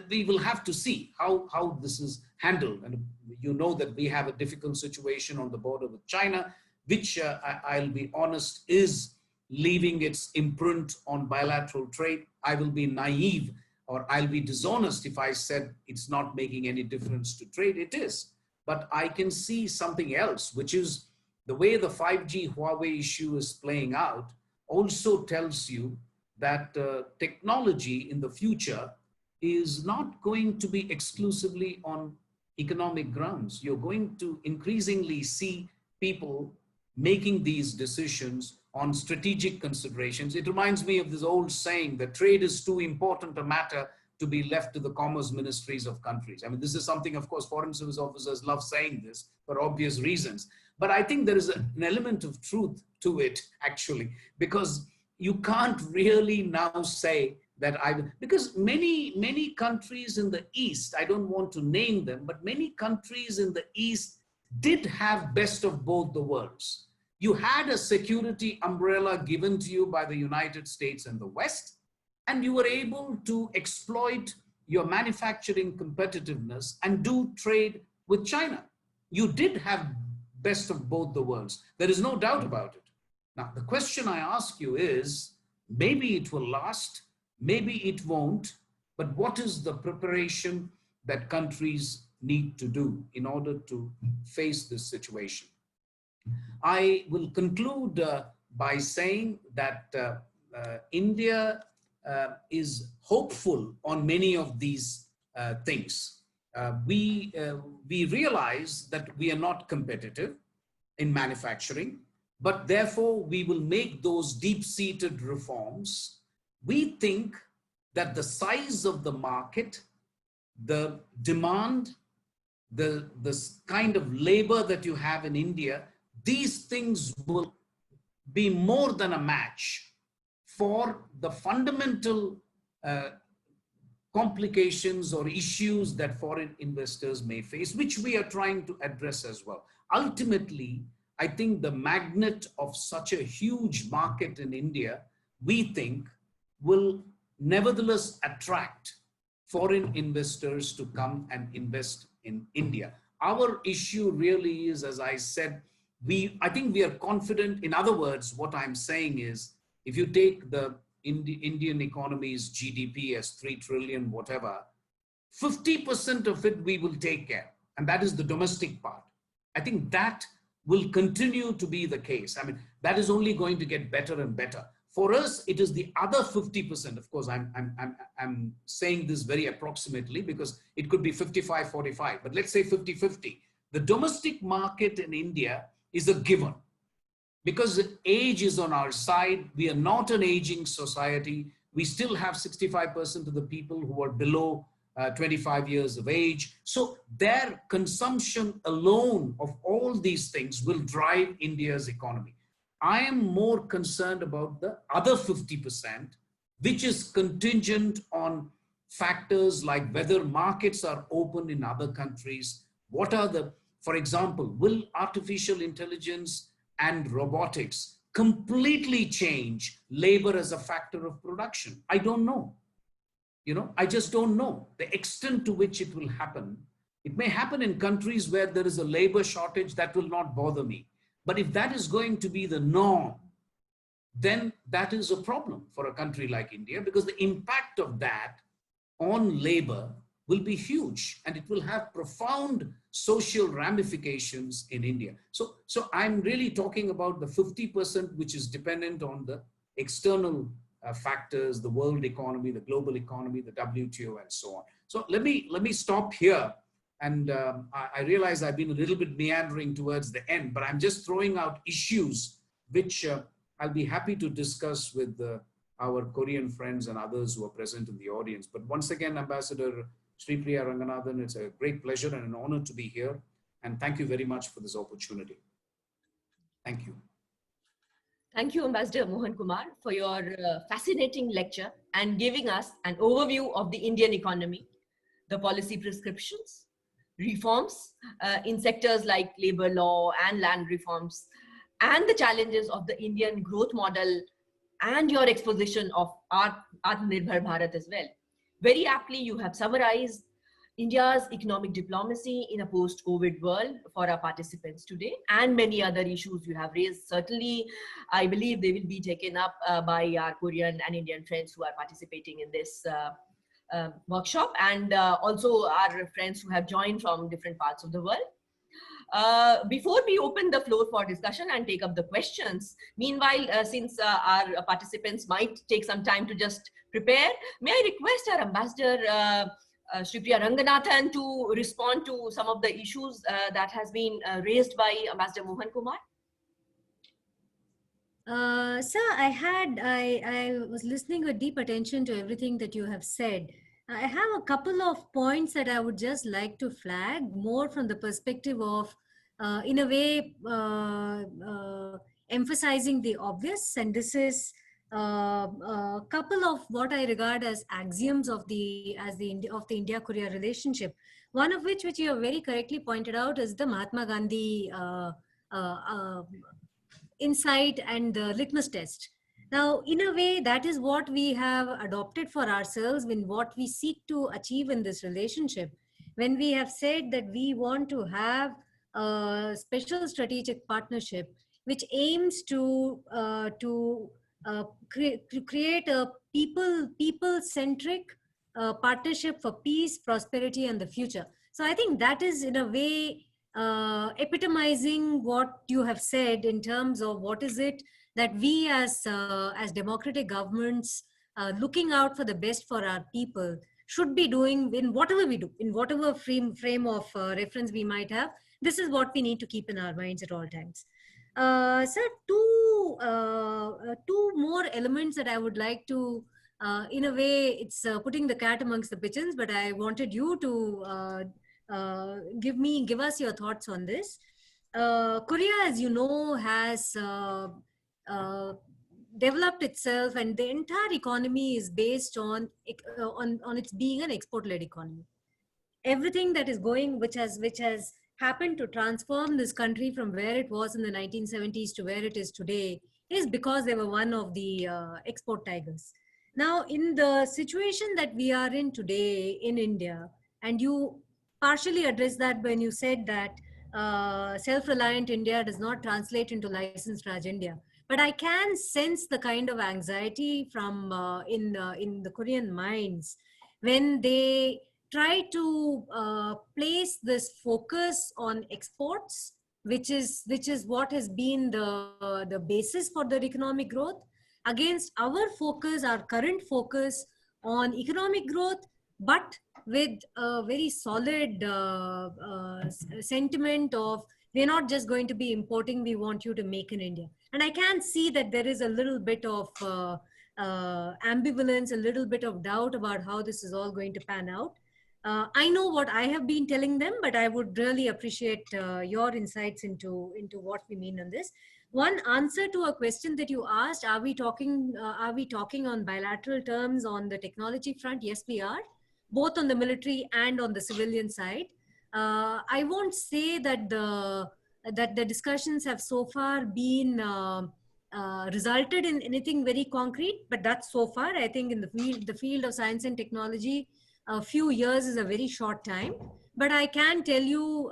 we will have to see how this is handled. And you know that we have a difficult situation on the border with China, which I'll be honest is leaving its imprint on bilateral trade. I will be naive or I'll be dishonest if I said it's not making any difference to trade. It is. But I can see something else, which is the way the 5G Huawei issue is playing out also tells you that technology in the future is not going to be exclusively on economic grounds. You're going to increasingly see people making these decisions on strategic considerations. It reminds me of this old saying that trade is too important a matter to be left to the commerce ministries of countries. I mean, this is something, of course, foreign service officers love saying this for obvious reasons. But I think there is an element of truth to it, actually, because you can't really now say that because many countries in the East, I don't want to name them, but many countries in the East did have best of both the worlds. You had a security umbrella given to you by the United States and the West, and you were able to exploit your manufacturing competitiveness and do trade with China. You did have best of both the worlds. There is no doubt about it. Now, the question I ask you is, maybe it will last, maybe it won't, but what is the preparation that countries need to do in order to face this situation? I will conclude by saying that India is hopeful on many of these things. We realize that we are not competitive in manufacturing, but therefore we will make those deep-seated reforms. We think that the size of the market, the demand, the kind of labor that you have in India, these things will be more than a match for the fundamental complications or issues that foreign investors may face, which we are trying to address as well. Ultimately, I think the magnet of such a huge market in India, we think, will nevertheless attract foreign investors to come and invest in India. Our issue really is, as I said, I think we are confident. In other words, what I'm saying is, if you take the Indian economy's GDP as 3 trillion, whatever, 50% of it we will take care. And that is the domestic part. I think that will continue to be the case. I mean, that is only going to get better and better. For us, it is the other 50%. Of course, I'm saying this very approximately because it could be 55-45, but let's say 50-50. The domestic market in India is a given. Because age is on our side, we are not an aging society. We still have 65% of the people who are below 25 years of age. So their consumption alone of all these things will drive India's economy. I am more concerned about the other 50%, which is contingent on factors like whether markets are open in other countries. What are the, for example, will artificial intelligence and robotics completely change labor as a factor of production? I don't know. I just don't know the extent to which it will happen. It may happen in countries where there is a labor shortage. That will not bother me. But if that is going to be the norm, then that is a problem for a country like India, because the impact of that on labor will be huge and it will have profound social ramifications in India. So I'm really talking about the 50% which is dependent on the external factors, the world economy, the global economy, the WTO, and so on. So let me stop here. And I realize I've been a little bit meandering towards the end, but I'm just throwing out issues which I'll be happy to discuss with our Korean friends and others who are present in the audience. But once again, Ambassador Sripriya Ranganathan, it's a great pleasure and an honor to be here. And thank you very much for this opportunity. Thank you. Thank you, Ambassador Mohan Kumar, for your fascinating lecture and giving us an overview of the Indian economy, the policy prescriptions, reforms in sectors like labor law and land reforms, and the challenges of the Indian growth model, and your exposition of Atmanirbhar Bharat as well. Very aptly, you have summarized India's economic diplomacy in a post-COVID world for our participants today, and many other issues you have raised. Certainly, I believe they will be taken up by our Korean and Indian friends who are participating in this workshop, and also our friends who have joined from different parts of the world. Before we open the floor for discussion and take up the questions, meanwhile, since our participants might take some time to just prepare, may I request our Ambassador Sripriya Ranganathan to respond to some of the issues that has been raised by Ambassador Mohan Kumar? Sir, I was listening with deep attention to everything that you have said. I have a couple of points that I would just like to flag, more from the perspective of, in a way, emphasizing the obvious. And this is a couple of what I regard as axioms of the India-Korea relationship. One of which you have very correctly pointed out, is the Mahatma Gandhi insight and the litmus test. Now, in a way, that is what we have adopted for ourselves in what we seek to achieve in this relationship. When we have said that we want to have a special strategic partnership which aims to create a people-centric partnership for peace, prosperity, and the future. So I think that is, in a way, epitomizing what you have said in terms of what is it that we as democratic governments looking out for the best for our people should be doing in whatever we do, in whatever frame of reference we might have. This is what we need to keep in our minds at all times. Sir, two more elements that I would like to, in a way, it's putting the cat amongst the pigeons, but I wanted you to give us your thoughts on this. Korea, as you know, has developed itself, and the entire economy is based on its being an export-led economy. Everything that is going, which has happened to transform this country from where it was in the 1970s to where it is today, is because they were one of the export tigers. Now, in the situation that we are in today in India, and you partially addressed that when you said that self-reliant India does not translate into licensed Raj India. But I can sense the kind of anxiety from in the Korean minds when they try to place this focus on exports, which is what has been the basis for their economic growth, against our focus, our current focus on economic growth, but with a very solid sentiment of, we're not just going to be importing, we want you to make in India. And I can see that there is a little bit of ambivalence, a little bit of doubt about how this is all going to pan out. I know what I have been telling them, but I would really appreciate your insights into what we mean on this. One answer to a question that you asked, are we talking on bilateral terms on the technology front? Yes, we are, both on the military and on the civilian side. I won't say that the discussions have so far been resulted in anything very concrete, but that's so far. I think in the field of science and technology, a few years is a very short time. But I can tell you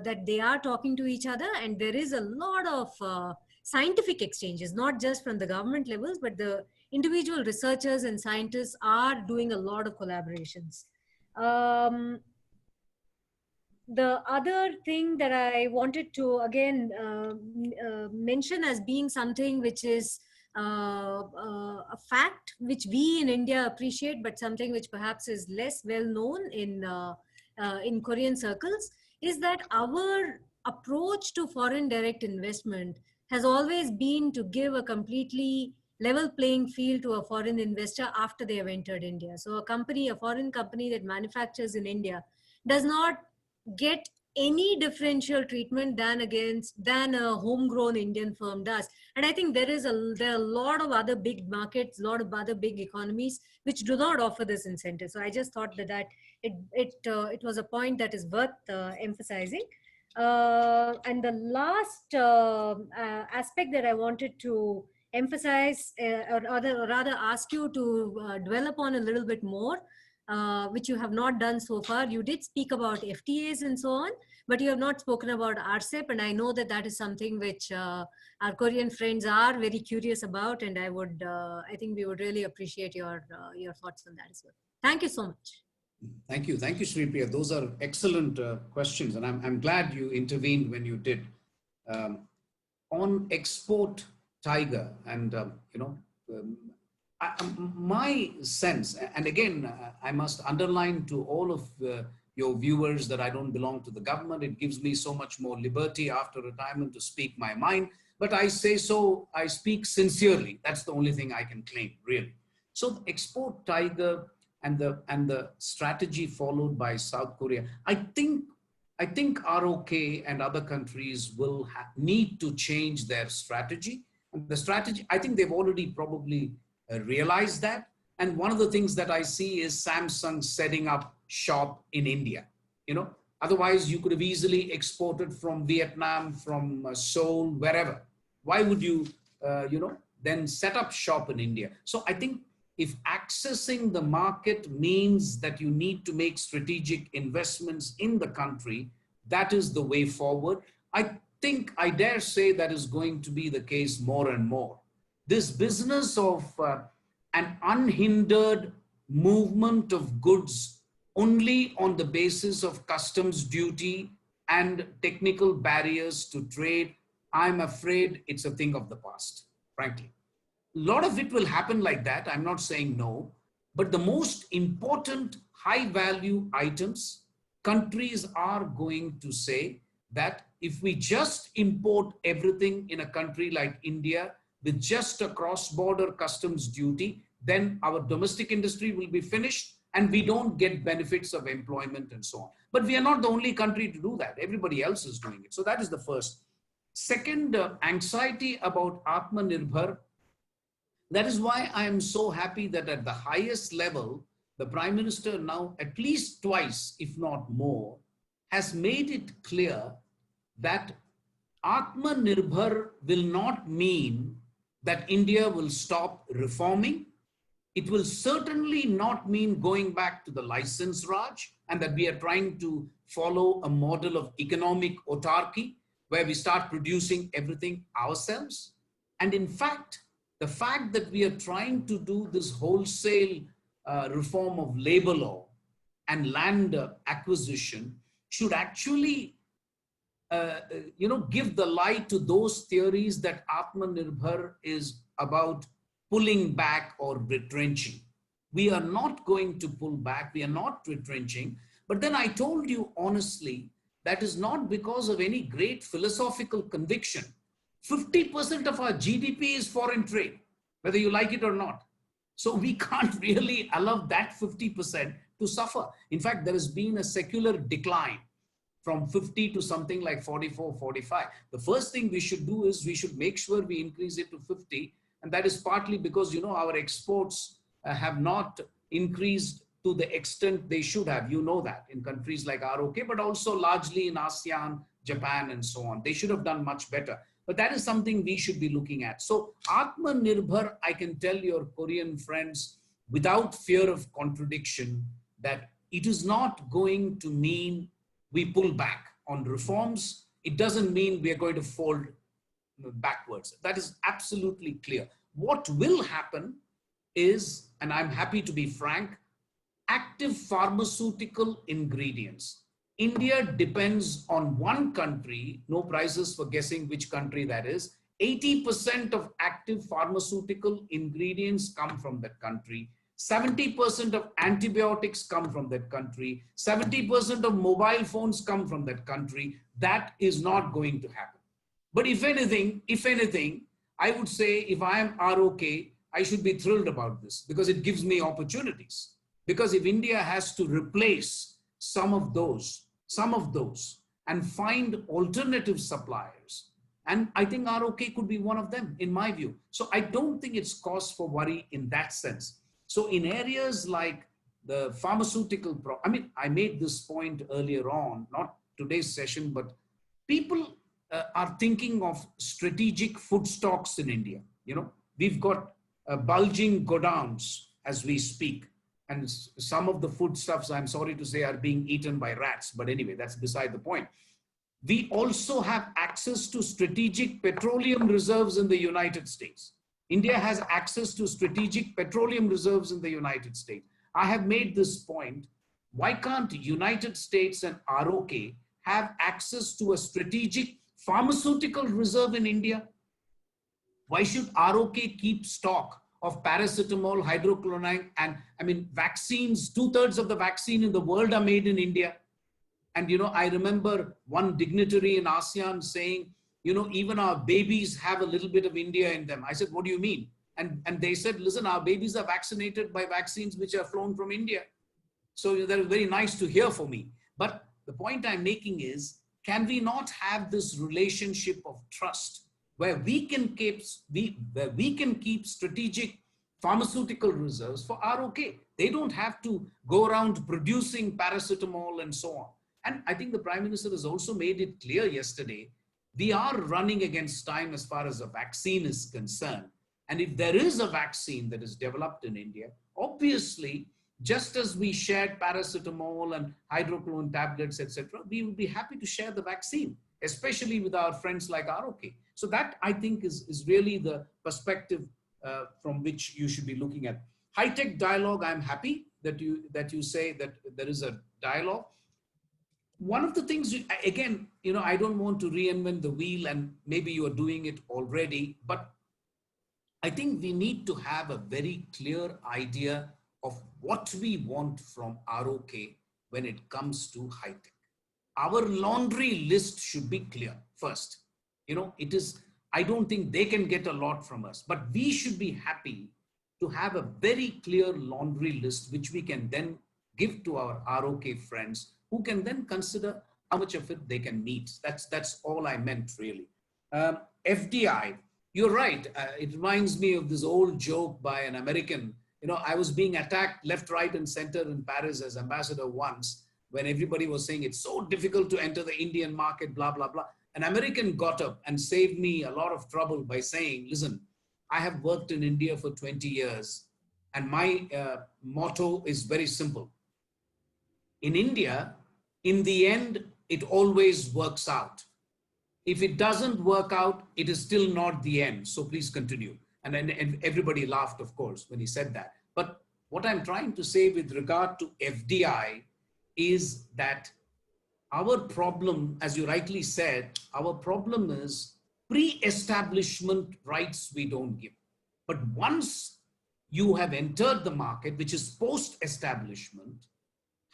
that they are talking to each other, and there is a lot of scientific exchanges, not just from the government levels, but the individual researchers and scientists are doing a lot of collaborations. The other thing that I wanted to again mention as being something which is a fact which we in India appreciate, but something which perhaps is less well known in Korean circles, is that our approach to foreign direct investment has always been to give a completely level playing field to a foreign investor after they have entered India. So a foreign company that manufactures in India does not get any differential treatment than a homegrown Indian firm does. And I think there are a lot of other big markets, a lot of other big economies which do not offer this incentive. So I just thought that it was a point that is worth emphasizing. And the last aspect that I wanted to emphasize, or rather ask you to dwell upon a little bit more, which you have not done so far. You did speak about FTAs and so on, but you have not spoken about RCEP, and I know that is something which our Korean friends are very curious about, and I think we would really appreciate your thoughts on that as well. Thank you so much. Thank you, Sri Priya. Those are excellent questions, and I'm glad you intervened when you did. On export tiger, and my sense, and again, I must underline to all of your viewers that I don't belong to the government. It gives me so much more liberty after retirement to speak my mind. But I say so, I speak sincerely. That's the only thing I can claim, really. So the export tiger and the strategy followed by South Korea, I think ROK and other countries will need to change their strategy. And the strategy, I think they've already probably realized that. And one of the things that I see is Samsung setting up shop in India. Otherwise you could have easily exported from Vietnam, from Seoul, wherever. Why would you, then set up shop in India? So I think if accessing the market means that you need to make strategic investments in the country, that is the way forward. I dare say that is going to be the case more and more. This business of an unhindered movement of goods only on the basis of customs duty and technical barriers to trade, I'm afraid it's a thing of the past, frankly. A lot of it will happen like that. I'm not saying no, but the most important high value items, countries are going to say that if we just import everything in a country like India with just a cross-border customs duty, then our domestic industry will be finished and we don't get benefits of employment and so on. But we are not the only country to do that. Everybody else is doing it. So that is the first. Second, anxiety about Atmanirbhar. That is why I am so happy that at the highest level, the Prime Minister now at least twice, if not more, has made it clear that Atmanirbhar will not mean that India will stop reforming. It will certainly not mean going back to the license Raj and that we are trying to follow a model of economic autarky where we start producing everything ourselves. And in fact, the fact that we are trying to do this wholesale reform of labor law and land acquisition should actually give the lie to those theories that Atmanirbhar is about pulling back or retrenching. We are not going to pull back. We are not retrenching. But then I told you honestly, that is not because of any great philosophical conviction. 50% of our GDP is foreign trade, whether you like it or not. So we can't really allow that 50% to suffer. In fact, there has been a secular decline from 50 to something like 44, 45. The first thing we should do is we should make sure we increase it to 50. And that is partly because, our exports have not increased to the extent they should have. You know that in countries like ROK, but also largely in ASEAN, Japan, and so on. They should have done much better. But that is something we should be looking at. So Atmanirbhar, I can tell your Korean friends without fear of contradiction that it is not going to mean we pull back on reforms. It doesn't mean we are going to fold backwards. That is absolutely clear. What will happen is, and I'm happy to be frank, active pharmaceutical ingredients. India depends on one country, no prizes for guessing which country that is. 80% of active pharmaceutical ingredients come from that country. 70% of antibiotics come from that country. 70% of mobile phones come from that country. That is not going to happen. But if anything, I would say if I am ROK, I should be thrilled about this because it gives me opportunities. Because if India has to replace some of those and find alternative suppliers, and I think ROK could be one of them in my view. So I don't think it's cause for worry in that sense. So in areas like the pharmaceutical, I made this point earlier on, not today's session, but people are thinking of strategic food stocks in India. We've got bulging godowns as we speak. And some of the foodstuffs, I'm sorry to say, are being eaten by rats. But anyway, that's beside the point. We also have access to strategic petroleum reserves in the United States. India has access to strategic petroleum reserves in the United States. I have made this point. Why can't United States and ROK have access to a strategic pharmaceutical reserve in India? Why should ROK keep stock of paracetamol, hydrochloride, and vaccines? 2/3 of the vaccine in the world are made in India. And, I remember one dignitary in ASEAN saying, even our babies have a little bit of India in them. I said, what do you mean? And they said, listen, our babies are vaccinated by vaccines which are flown from India. So that was very nice to hear for me. But the point I'm making is, can we not have this relationship of trust where we can keep strategic pharmaceutical reserves for ROK. They don't have to go around producing paracetamol and so on. And I think the Prime Minister has also made it clear yesterday, we are running against time as far as a vaccine is concerned. And if there is a vaccine that is developed in India, obviously, just as we shared paracetamol and hydrochlorine tablets, etc., we will be happy to share the vaccine, especially with our friends like ROK. So that, I think, is really the perspective from which you should be looking at. High-tech dialogue, I'm happy that you say that there is a dialogue. One of the things, again, I don't want to reinvent the wheel, and maybe you are doing it already, but I think we need to have a very clear idea of what we want from ROK when it comes to high-tech. Our laundry list should be clear first. I don't think they can get a lot from us, but we should be happy to have a very clear laundry list, which we can then give to our ROK friends, who can then consider how much of it they can meet. That's all I meant, really. FDI, you're right. It reminds me of this old joke by an American. I was being attacked left, right, and center in Paris as ambassador once, when everybody was saying it's so difficult to enter the Indian market, blah, blah, blah. An American got up and saved me a lot of trouble by saying, listen, I have worked in India for 20 years, and my motto is very simple. In India, in the end, it always works out. If it doesn't work out, it is still not the end. So please continue. And then everybody laughed, of course, when he said that. But what I'm trying to say with regard to FDI is that our problem, as you rightly said, our problem is pre-establishment rights we don't give. But once you have entered the market, which is post-establishment,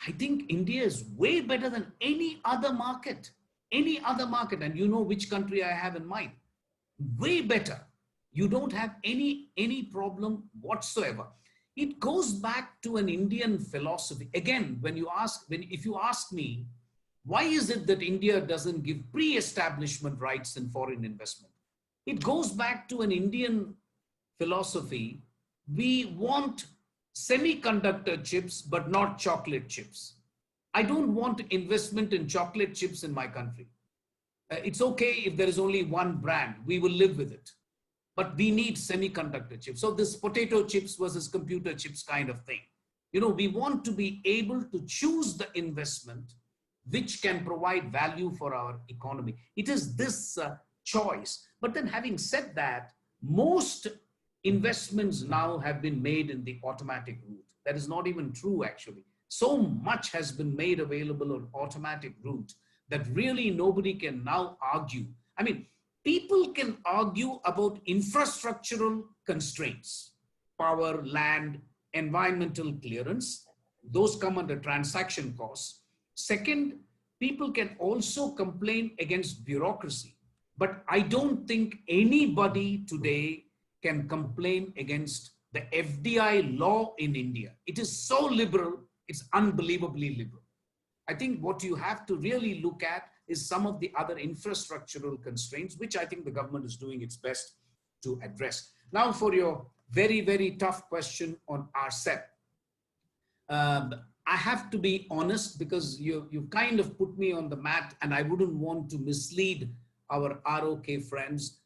I think India is way better than any other market. And you know which country I have in mind. Way better. You don't have any problem whatsoever. It goes back to an Indian philosophy. Again, if you ask me, why is it that India doesn't give pre-establishment rights in foreign investment? It goes back to an Indian philosophy. We want semiconductor chips, but not chocolate chips. I don't want investment in chocolate chips in my country. It's okay if there is only one brand, we will live with it. But we need semiconductor chips. So this potato chips versus computer chips kind of thing. We want to be able to choose the investment which can provide value for our economy. It is this choice. But then having said that, most investments now have been made in the automatic route. That is not even true, actually. So much has been made available on automatic route that really nobody can now argue. I mean, people can argue about infrastructural constraints, power, land, environmental clearance. Those come under transaction costs. Second, people can also complain against bureaucracy. But I don't think anybody today can complain against the FDI law in India. It is so liberal, it's unbelievably liberal. I think what you have to really look at is some of the other infrastructural constraints, which I think the government is doing its best to address. Now for your very, very tough question on RCEP. I have to be honest because you kind of put me on the mat, and I wouldn't want to mislead our ROK friends.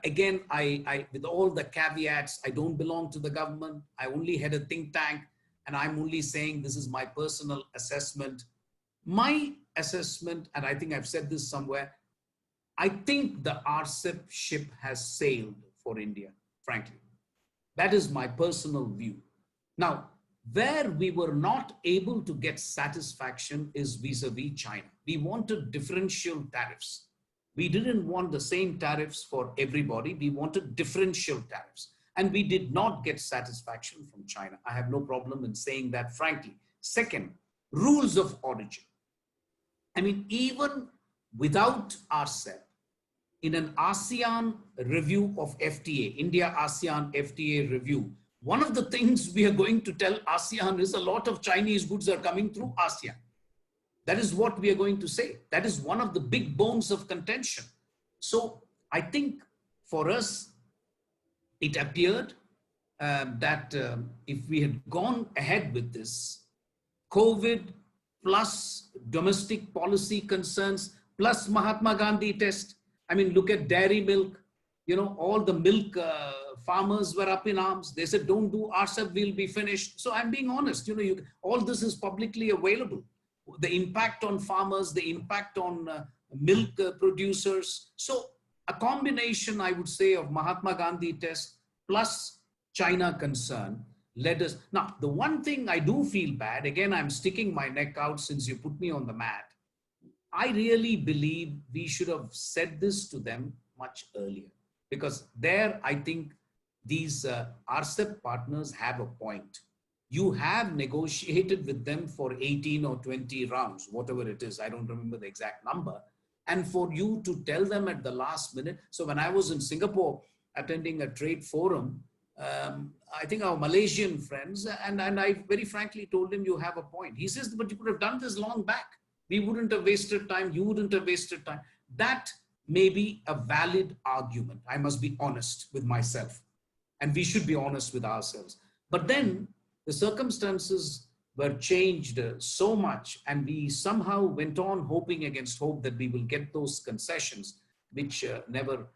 Again, I with all the caveats, I don't belong to the government. I only head a think tank, and I'm only saying this is my personal assessment. My assessment, and I think I've said this somewhere, I think the RCEP ship has sailed for India, frankly. That is my personal view. Now, where we were not able to get satisfaction is vis-a-vis China. We wanted differential tariffs. We didn't want the same tariffs for everybody. We wanted differential tariffs. And we did not get satisfaction from China. I have no problem in saying that, frankly. Second, rules of origin. I mean, even without RCEP, in an ASEAN review of FTA, India-ASEAN FTA review, one of the things we are going to tell ASEAN is a lot of Chinese goods are coming through ASEAN. That is what we are going to say. That is one of the big bones of contention. So I think for us, it appeared that if we had gone ahead with this, COVID plus domestic policy concerns plus Mahatma Gandhi test. I mean, look at dairy milk. You know, all the milk farmers were up in arms. They said, don't do RCEP, we'll be finished. So I'm being honest, you know, all this is publicly available. The impact on farmers, the impact on milk producers. So a combination, I would say, of Mahatma Gandhi test plus China concern led us. Now, the one thing I do feel bad, again, I'm sticking my neck out since you put me on the mat. I really believe we should have said this to them much earlier, because there, I think these RCEP partners have a point. You have negotiated with them for 18 or 20 rounds, whatever it is. I don't remember the exact number. And for you to tell them at the last minute. So when I was in Singapore attending a trade forum, I think our Malaysian friends, and I very frankly told him, you have a point. He says, but you could have done this long back. We wouldn't have wasted time. You wouldn't have wasted time. That may be a valid argument. I must be honest with myself. And we should be honest with ourselves. But then the circumstances were changed so much, and we somehow went on hoping against hope that we will get those concessions, which never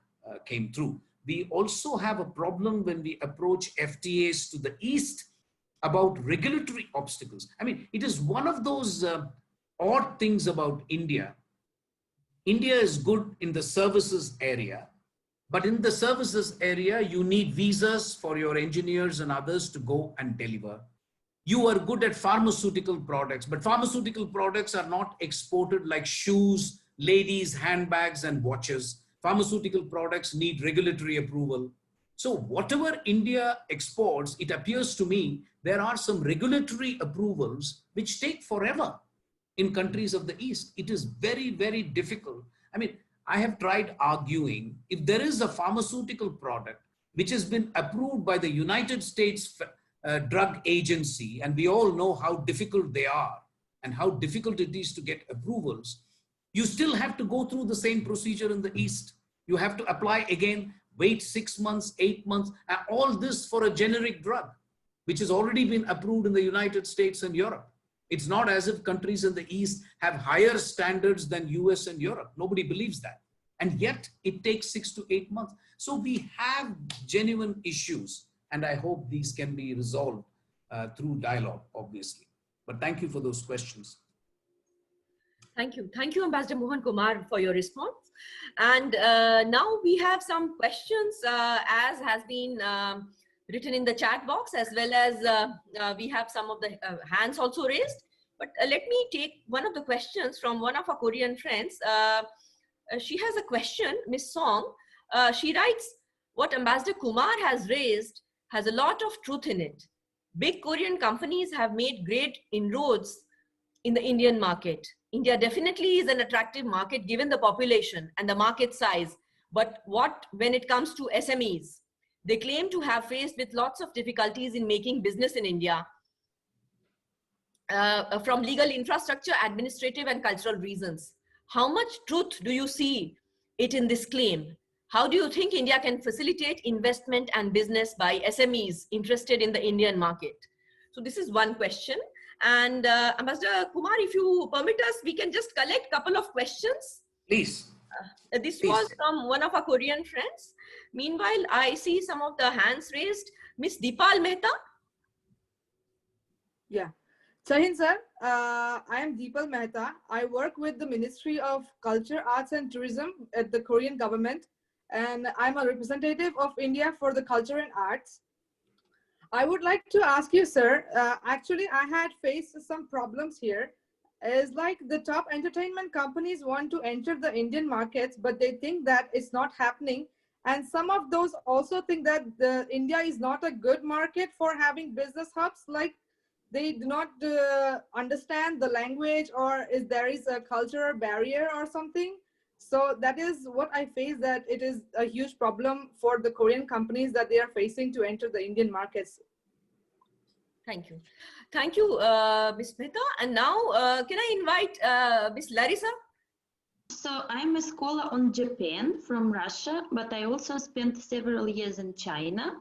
came through. We also have a problem when we approach FTAs to the East about regulatory obstacles. I mean, it is one of those odd things about India. India is good in the services area, but in the services area, you need visas for your engineers and others to go and deliver. You are good at pharmaceutical products, but pharmaceutical products are not exported like shoes, ladies' handbags, and watches. Pharmaceutical products need regulatory approval. So whatever India exports, it appears to me, there are some regulatory approvals which take forever in countries of the East. It is very, very difficult. I mean, I have tried arguing, if there is a pharmaceutical product which has been approved by the United States Drug Agency, and we all know how difficult they are and how difficult it is to get approvals, you still have to go through the same procedure in the East. You have to apply again, wait 6 months, 8 months, and all this for a generic drug, which has already been approved in the United States and Europe. It's not as if countries in the East have higher standards than US and Europe. Nobody believes that. And yet it takes 6 to 8 months. So we have genuine issues, and I hope these can be resolved through dialogue, obviously. But thank you for those questions. Thank you. Thank you, Ambassador Mohan Kumar, for your response. And now we have some questions, as has been written in the chat box, as well as we have some of the hands also raised. But let me take one of the questions from one of our Korean friends. She has a question, Miss Song. She writes, what Ambassador Kumar has raised has a lot of truth in it. Big Korean companies have made great inroads in the Indian market. India definitely is an attractive market given the population and the market size. But what when it comes to SMEs? They claim to have faced with lots of difficulties in making business in India from legal infrastructure, administrative and cultural reasons. How much truth do you see it in this claim? How do you think India can facilitate investment and business by SMEs interested in the Indian market? So this is one question. And Ambassador Kumar, if you permit us, we can just collect a couple of questions. Please. This was from one of our Korean friends. Meanwhile, I see some of the hands raised. Miss Deepal Mehta. Yeah. Chahin sir, I am Deepal Mehta. I work with the Ministry of Culture, Arts and Tourism at the Korean government. And I'm a representative of India for the culture and arts. I would like to ask you, sir, actually, I had faced some problems here. It's like the top entertainment companies want to enter the Indian markets, but they think that it's not happening. And some of those also think that India is not a good market for having business hubs. Like they do not understand the language, or there is a cultural barrier or something. So that is what I face, that it is a huge problem for the Korean companies that they are facing to enter the Indian markets. Thank you. Thank you, Ms. Mehta. And now, can I invite Ms. Larissa? So I'm a scholar on Japan from Russia, but I also spent several years in China.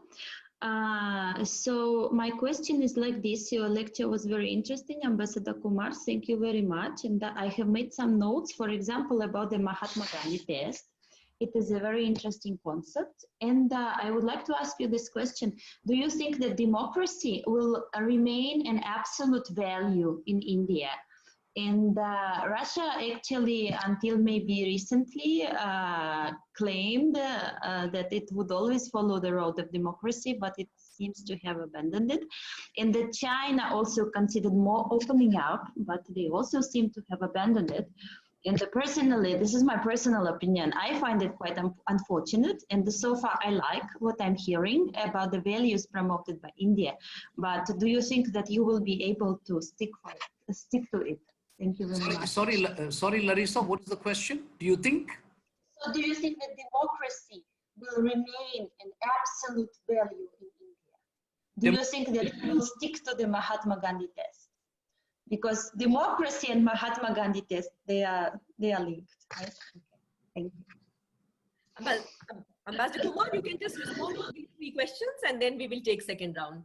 So my question is like this. Your lecture was very interesting, Ambassador Kumar. Thank you very much. And I have made some notes, for example, about the Mahatma Gandhi test. It is a very interesting concept. And I would like to ask you this question. Do you think that democracy will remain an absolute value in India? And Russia actually, until maybe recently, claimed that it would always follow the road of democracy, but it seems to have abandoned it. And that China also considered more opening up, but they also seem to have abandoned it. And personally, this is my personal opinion, I find it quite unfortunate. And so far, I like what I'm hearing about the values promoted by India. But do you think that you will be able to stick to it? Thank you very much. Sorry, Larissa, what is the question? Do you think? So do you think that democracy will remain an absolute value in India? Do you think that it will stick to the Mahatma Gandhi test? Because democracy and Mahatma Gandhi test, they are linked, right? Okay. Thank you. Well, Ambassador Kumar, you can just respond to these 3 questions and then we will take second round.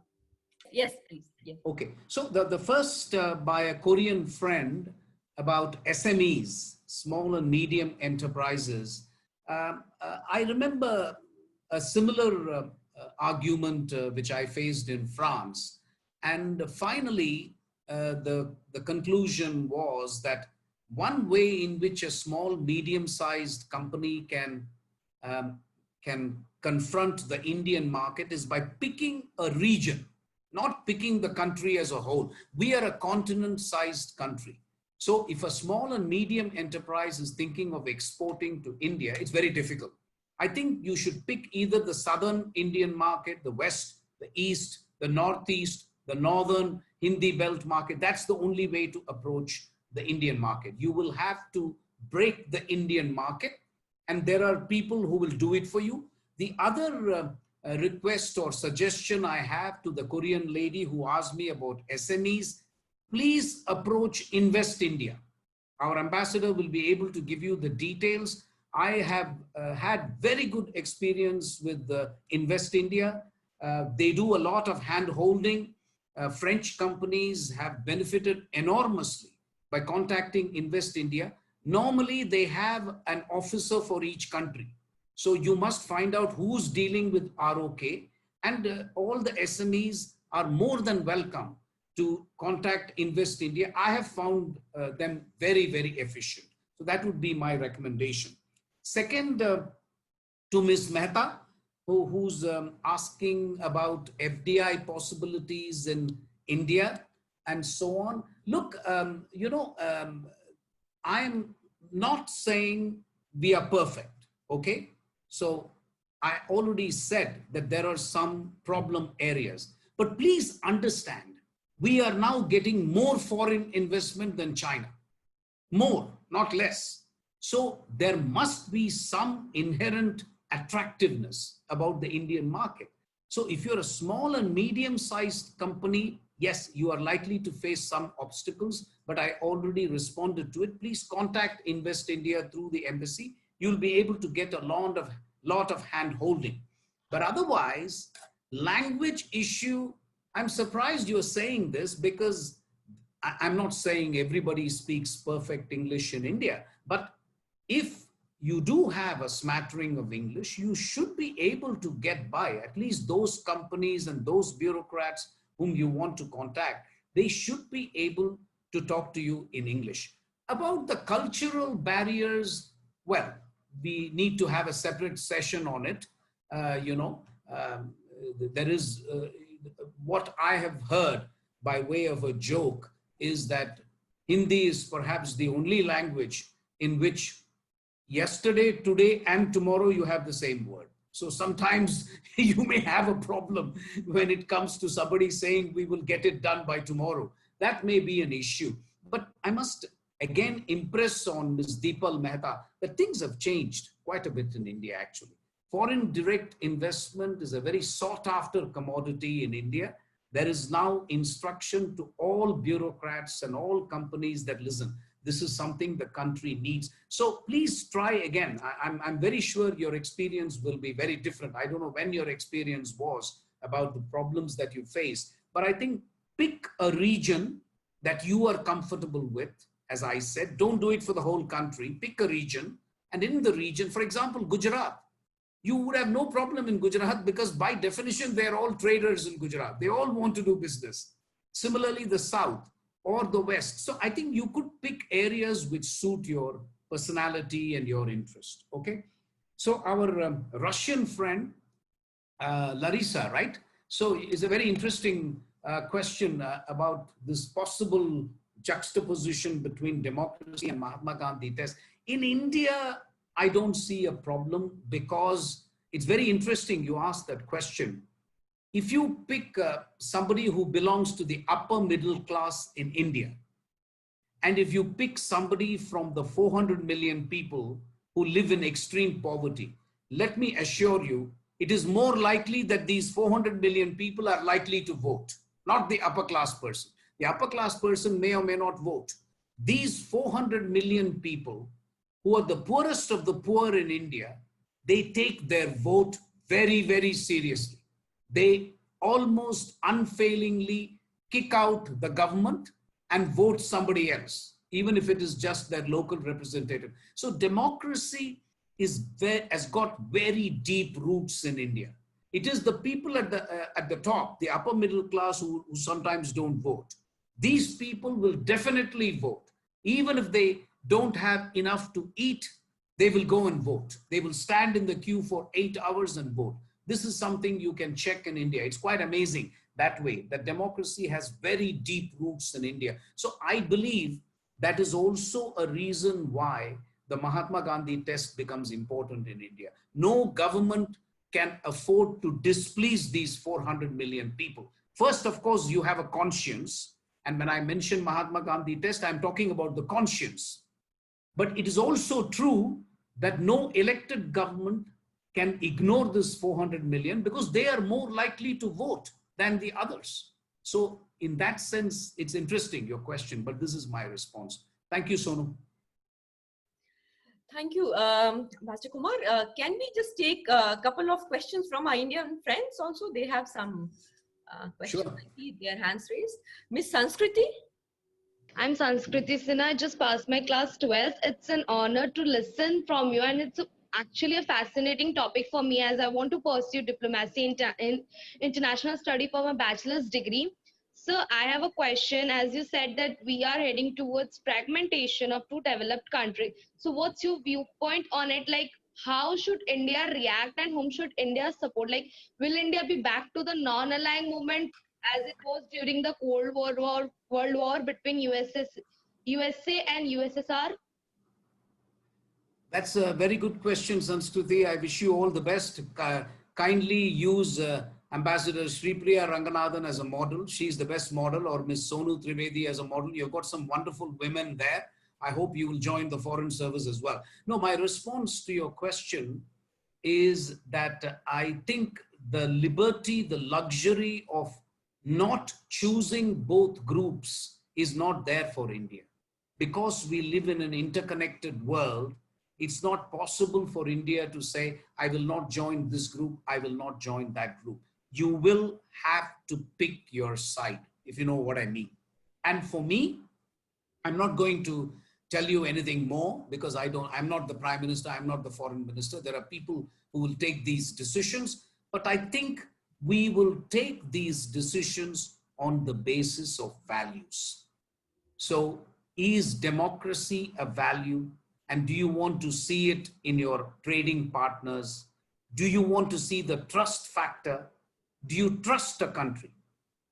Yes, please. Yeah. Okay, so the first by a Korean friend about SMEs, small and medium enterprises. I remember a similar argument which I faced in France. And finally, the conclusion was that one way in which a small, medium-sized company can confront the Indian market is by picking a region, not picking the country as a whole. We are a continent-sized country. So if a small and medium enterprise is thinking of exporting to India, it's very difficult. I think you should pick either the southern Indian market, the west, the east, the northeast, the northern Hindi belt market. That's the only way to approach the Indian market. You will have to break the Indian market, and there are people who will do it for you. The other request or suggestion I have to the Korean lady who asked me about SMEs, please approach Invest India. Our ambassador will be able to give you the details. I have had very good experience with Invest India. They do a lot of hand holding. French companies have benefited enormously by contacting Invest India. Normally, they have an officer for each country. So you must find out who's dealing with ROK, and all the SMEs are more than welcome to contact Invest India. I have found them very, very efficient. So that would be my recommendation. Second, to Ms. Mehta, who's asking about FDI possibilities in India and so on. Look, I'm not saying we are perfect, okay? So I already said that there are some problem areas, but please understand, we are now getting more foreign investment than China, more, not less. So there must be some inherent attractiveness about the Indian market. So if you're a small and medium-sized company, yes, you are likely to face some obstacles, but I already responded to it. Please contact Invest India through the embassy. You'll be able to get a lot of hand holding. But otherwise, language issue, I'm surprised you're saying this, because I'm not saying everybody speaks perfect English in India, but if you do have a smattering of English, you should be able to get by. At least those companies and those bureaucrats whom you want to contact, they should be able to talk to you in English. About the cultural barriers, well, we need to have a separate session on it. There is what I have heard by way of a joke is that Hindi is perhaps the only language in which yesterday, today, and tomorrow you have the same word. So sometimes you may have a problem when it comes to somebody saying we will get it done by tomorrow. That may be an issue. But I must again impress on Ms. Deepal Mehta that things have changed quite a bit in India actually. Foreign direct investment is a very sought after commodity in India. There is now instruction to all bureaucrats and all companies that listen. This is something the country needs. So please try again. I'm very sure your experience will be very different. I don't know when your experience was about the problems that you face, but I think pick a region that you are comfortable with. As I said, don't do it for the whole country. Pick a region, and in the region, for example, Gujarat, you would have no problem in Gujarat because by definition, they're all traders in Gujarat. They all want to do business. Similarly, the South or the West. So I think you could pick areas which suit your personality and your interest, okay? So our Russian friend, Larissa, right? So it's a very interesting question about this possible juxtaposition between democracy and Mahatma Gandhi test. In India, I don't see a problem because it's very interesting you asked that question. If you pick somebody who belongs to the upper middle class in India, and if you pick somebody from the 400 million people who live in extreme poverty, let me assure you, it is more likely that these 400 million people are likely to vote, not the upper class person. The upper class person may or may not vote. These 400 million people who are the poorest of the poor in India, they take their vote very, very seriously. They almost unfailingly kick out the government and vote somebody else, even if it is just their local representative. So democracy has got very deep roots in India. It is the people at the top, the upper middle class who sometimes don't vote. These people will definitely vote. Even if they don't have enough to eat, they will go and vote. They will stand in the queue for 8 hours and vote. This is something you can check in India. It's quite amazing that way, that democracy has very deep roots in India. So I believe that is also a reason why the Mahatma Gandhi test becomes important in India. No government can afford to displease these 400 million people. First, of course, you have a conscience. And when I mention Mahatma Gandhi test, I'm talking about the conscience. But it is also true that no elected government can ignore this 400 million because they are more likely to vote than the others. So in that sense, it's interesting, your question, but this is my response. Thank you, Sonu. Thank you, Master Kumar. Can we just take a couple of questions from our Indian friends also? They have some questions. Sure. I see their hands raised. Miss Sanskriti? I'm Sanskriti Sinha. I just passed my class 12th. It's an honor to listen from you, and it's actually a fascinating topic for me as I want to pursue diplomacy in international study for my bachelor's degree. So I have a question. As you said that we are heading towards fragmentation of two developed countries. So what's your viewpoint on it? Like, how should India react and whom should India support? Like, will India be back to the non-aligned movement as it was during the Cold World War between USA and USSR? That's a very good question, Sanskriti. I wish you all the best. Kindly use Ambassador Sripriya Ranganathan as a model. She's the best model, or Miss Sonu Trivedi as a model. You've got some wonderful women there. I hope you will join the Foreign Service as well. No, my response to your question is that I think the liberty, the luxury of not choosing both groups is not there for India. Because we live in an interconnected world, it's not possible for India to say, I will not join this group, I will not join that group. You will have to pick your side, if you know what I mean. And for me, I'm not going to tell you anything more because I'm not the Prime Minister, I'm not the Foreign Minister. There are people who will take these decisions, but I think we will take these decisions on the basis of values. So is democracy a value? And do you want to see it in your trading partners? Do you want to see the trust factor? Do you trust a country,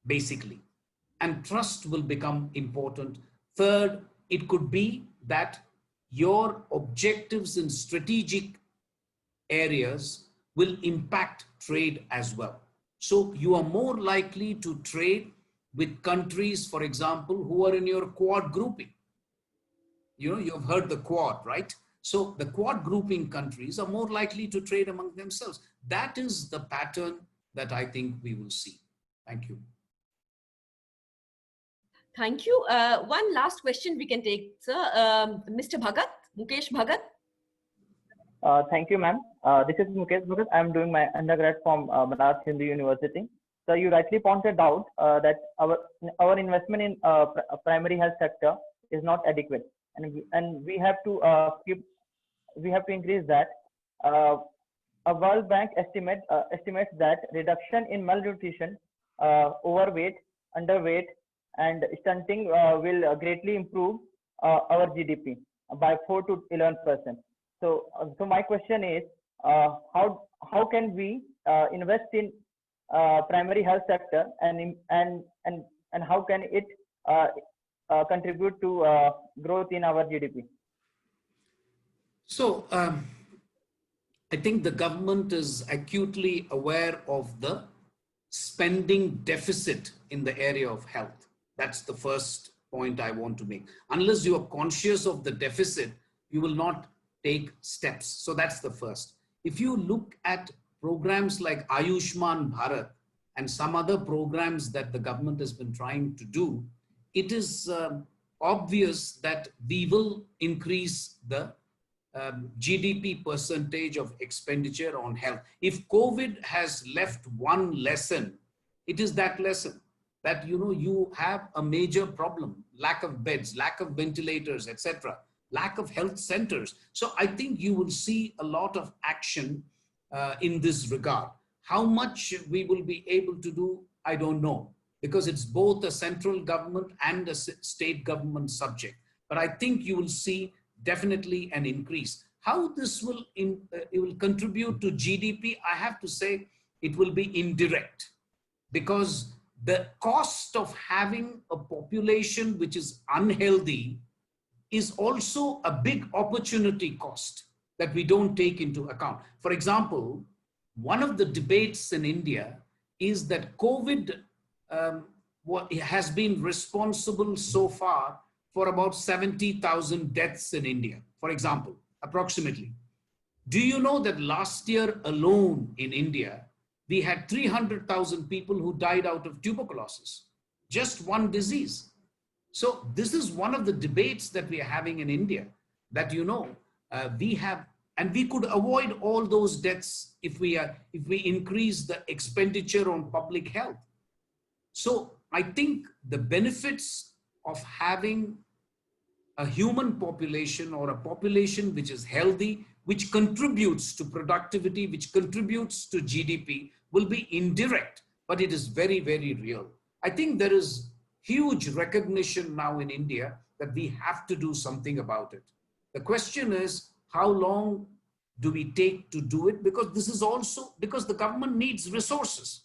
basically? And trust will become important. Third, it could be that your objectives in strategic areas will impact trade as well. So you are more likely to trade with countries, for example, who are in your Quad grouping. You know, you've heard the Quad, right? So the Quad grouping countries are more likely to trade among themselves. That is the pattern that I think we will see. Thank you. Thank you. One last question we can take, sir. Mr. Bhagat, Mukesh Bhagat. Thank you, ma'am. This is Mukesh Bhagat. I am doing my undergrad from Banaras Hindu University. So you rightly pointed out that our investment in primary health sector is not adequate, and we have to increase that. A World Bank estimates that reduction in malnutrition, overweight, underweight, and stunting will greatly improve our GDP by 4 to 11%. So my question is, how can we invest in primary health sector, and how can it contribute to growth in our GDP? So I think the government is acutely aware of the spending deficit in the area of health. That's the first point I want to make. Unless you are conscious of the deficit, you will not take steps. So that's the first. If you look at programs like Ayushman Bharat and some other programs that the government has been trying to do, it is obvious that we will increase the GDP percentage of expenditure on health. If COVID has left one lesson, it is that lesson that you have a major problem: lack of beds, lack of ventilators, etc., lack of health centers. So I think you will see a lot of action in this regard. How much we will be able to do, I don't know, because it's both a central government and a state government subject. But I think you will see definitely an increase. How this will it will contribute to GDP, I have to say it will be indirect, because the cost of having a population which is unhealthy is also a big opportunity cost that we don't take into account. For example, one of the debates in India is that COVID has been responsible so far for about 70,000 deaths in India, for example, approximately. Do you know that last year alone in India, we had 300,000 people who died out of tuberculosis, just one disease. So this is one of the debates that we are having in India, that we have, and we could avoid all those deaths if we increase the expenditure on public health. So I think the benefits of having a human population, or a population which is healthy, which contributes to productivity, which contributes to GDP, will be indirect, but it is very, very real. I think there is huge recognition now in India that we have to do something about it. The question is, how long do we take to do it? Because this is also because the government needs resources.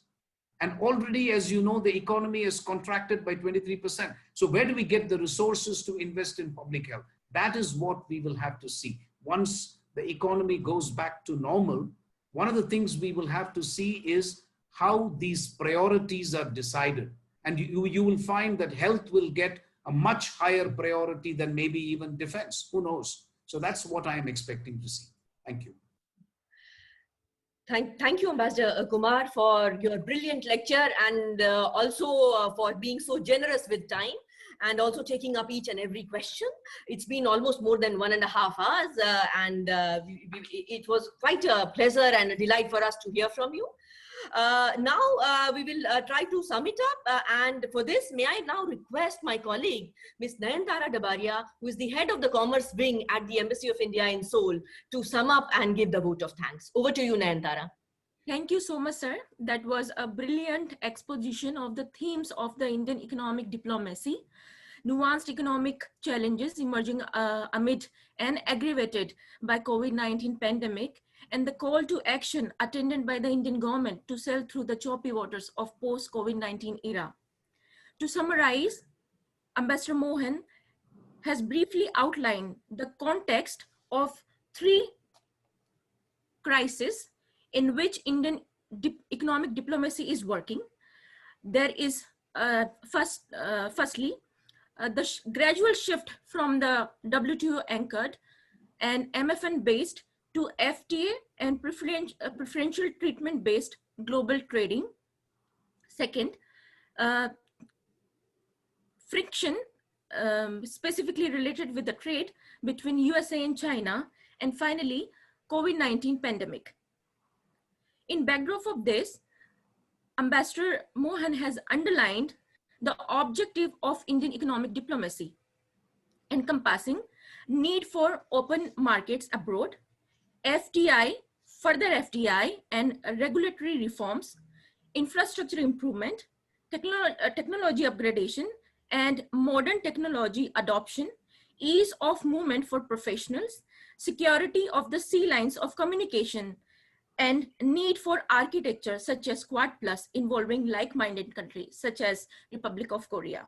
And already, as you know, the economy is contracted by 23%. So where do we get the resources to invest in public health? That is what we will have to see. Once the economy goes back to normal, one of the things we will have to see is how these priorities are decided. And you will find that health will get a much higher priority than maybe even defense. Who knows? So that's what I am expecting to see. Thank you. Thank you, Ambassador Kumar, for your brilliant lecture, and also for being so generous with time, and also taking up each and every question. It's been almost more than 1.5 hours, and it was quite a pleasure and a delight for us to hear from you. Now we will try to sum it up, and for this, may I now request my colleague, Ms. Nayantara Dabaria, who is the head of the Commerce Wing at the Embassy of India in Seoul, to sum up and give the vote of thanks. Over to you, Nayantara. Thank you so much, sir. That was a brilliant exposition of the themes of the Indian economic diplomacy, nuanced economic challenges emerging amid and aggravated by COVID-19 pandemic, and the call to action attended by the Indian government to sail through the choppy waters of post-COVID-19 era. To summarize, Ambassador Mohan has briefly outlined the context of 3 crises in which Indian economic diplomacy is working. There is firstly, the gradual shift from the WTO anchored and MFN based to FTA and preferential treatment based global trading. Second, friction specifically related with the trade between USA and China, and finally, COVID-19 pandemic. In backdrop of this, Ambassador Mohan has underlined the objective of Indian economic diplomacy, encompassing need for open markets abroad, FDI, further FDI and regulatory reforms, infrastructure improvement, technology upgradation, and modern technology adoption, ease of movement for professionals, security of the sea lines of communication, and need for architecture such as Quad Plus involving like-minded countries such as Republic of Korea.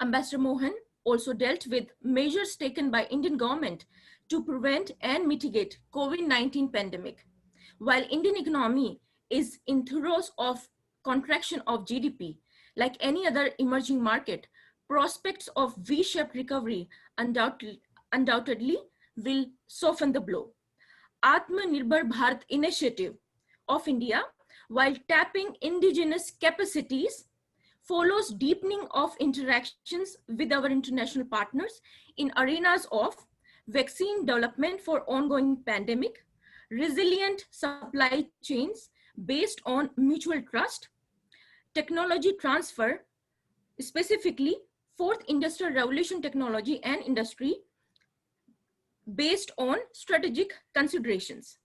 Ambassador Mohan also dealt with measures taken by Indian government to prevent and mitigate COVID-19 pandemic. While Indian economy is in throes of contraction of GDP, like any other emerging market, prospects of V-shaped recovery undoubtedly will soften the blow. Atmanirbhar Bharat initiative of India, while tapping indigenous capacities, follows deepening of interactions with our international partners in arenas of vaccine development for ongoing pandemic, resilient supply chains based on mutual trust, technology transfer, specifically fourth industrial revolution technology and industry based on strategic considerations.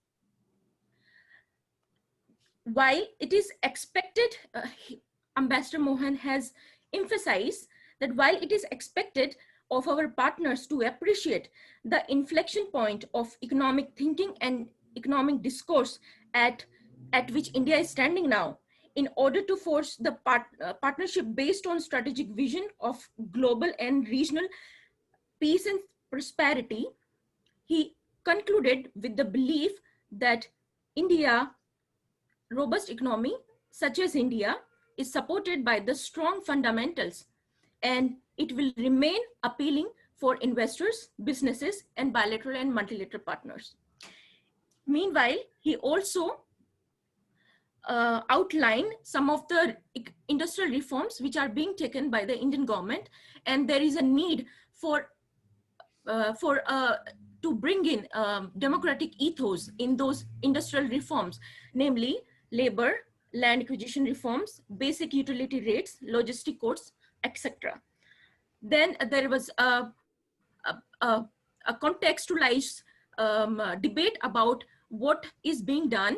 While it is expected, Ambassador Mohan has emphasized that while it is expected of our partners to appreciate the inflection point of economic thinking and economic discourse at which India is standing now, in order to force the partnership based on strategic vision of global and regional peace and prosperity, he concluded with the belief that India, robust economy such as India, is supported by the strong fundamentals, and it will remain appealing for investors, businesses, and bilateral and multilateral partners. Meanwhile, he also outlined some of the industrial reforms which are being taken by the Indian government, and there is a need to bring in democratic ethos in those industrial reforms, namely labor, land acquisition reforms, basic utility rates, logistic codes, etc. Then there was a contextualized debate about what is being done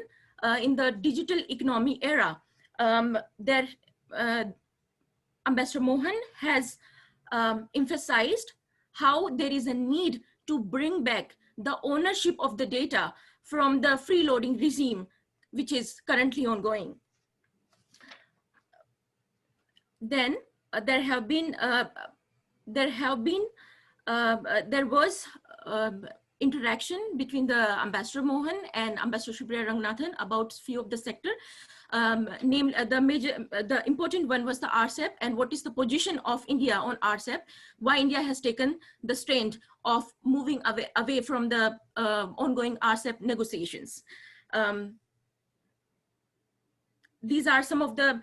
in the digital economy era. Ambassador Mohan has emphasized how there is a need to bring back the ownership of the data from the freeloading regime, which is currently ongoing. Then there was interaction between the Ambassador Mohan and Ambassador Shripriya Ranganathan about few of the sector. Namely, the important one was the RCEP and what is the position of India on RCEP, why India has taken the stand of moving away from the ongoing RCEP negotiations. These are some of the,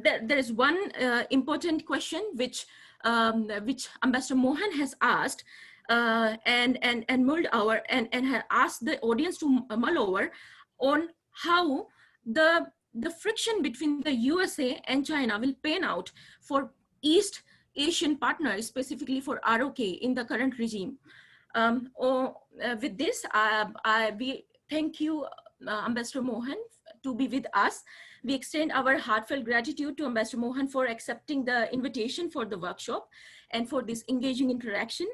there is one important question which Ambassador Mohan has asked and mulled over and had asked the audience to mull over on how the friction between the USA and China will pan out for East Asian partners, specifically for ROK in the current regime. With this, we thank you, Ambassador Mohan, to be with us. We extend our heartfelt gratitude to Ambassador Mohan for accepting the invitation for the workshop and for this engaging interaction.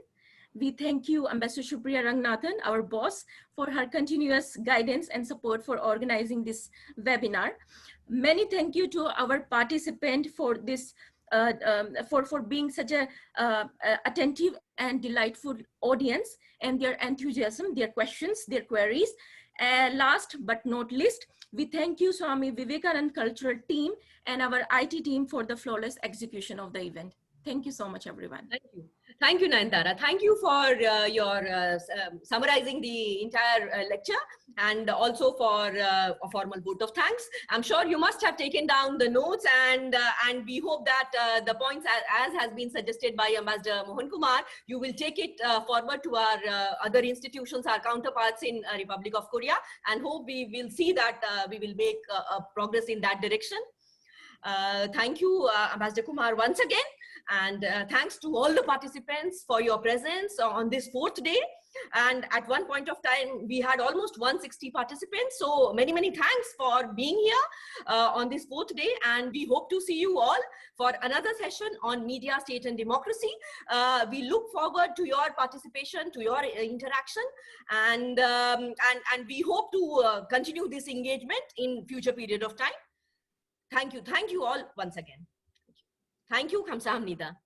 We thank you, Ambassador Shripriya Ranganathan, our boss, for her continuous guidance and support for organizing this webinar. Many thank you to our participant for this, for being such a attentive and delightful audience, and their enthusiasm, their questions, their queries. Last but not least, we thank you, Swami Vivekanand Cultural Team and our IT team for the flawless execution of the event. Thank you so much, everyone. Thank you. Thank you, Nayantara. Thank you for your summarizing the entire lecture, and also for a formal vote of thanks. I'm sure you must have taken down the notes, and we hope that the points as has been suggested by Ambassador Mohan Kumar, you will take it forward to our other institutions, our counterparts in Republic of Korea, and hope we will see that we will make progress in that direction. Thank you, Ambassador Kumar, once again. And thanks to all the participants for your presence on this 4th day. And at one point of time, we had almost 160 participants. So many, many thanks for being here on this 4th day. And we hope to see you all for another session on media, state and democracy. We look forward to your participation, to your interaction. And we hope to continue this engagement in future period of time. Thank you all once again. Thank you. 감사합니다.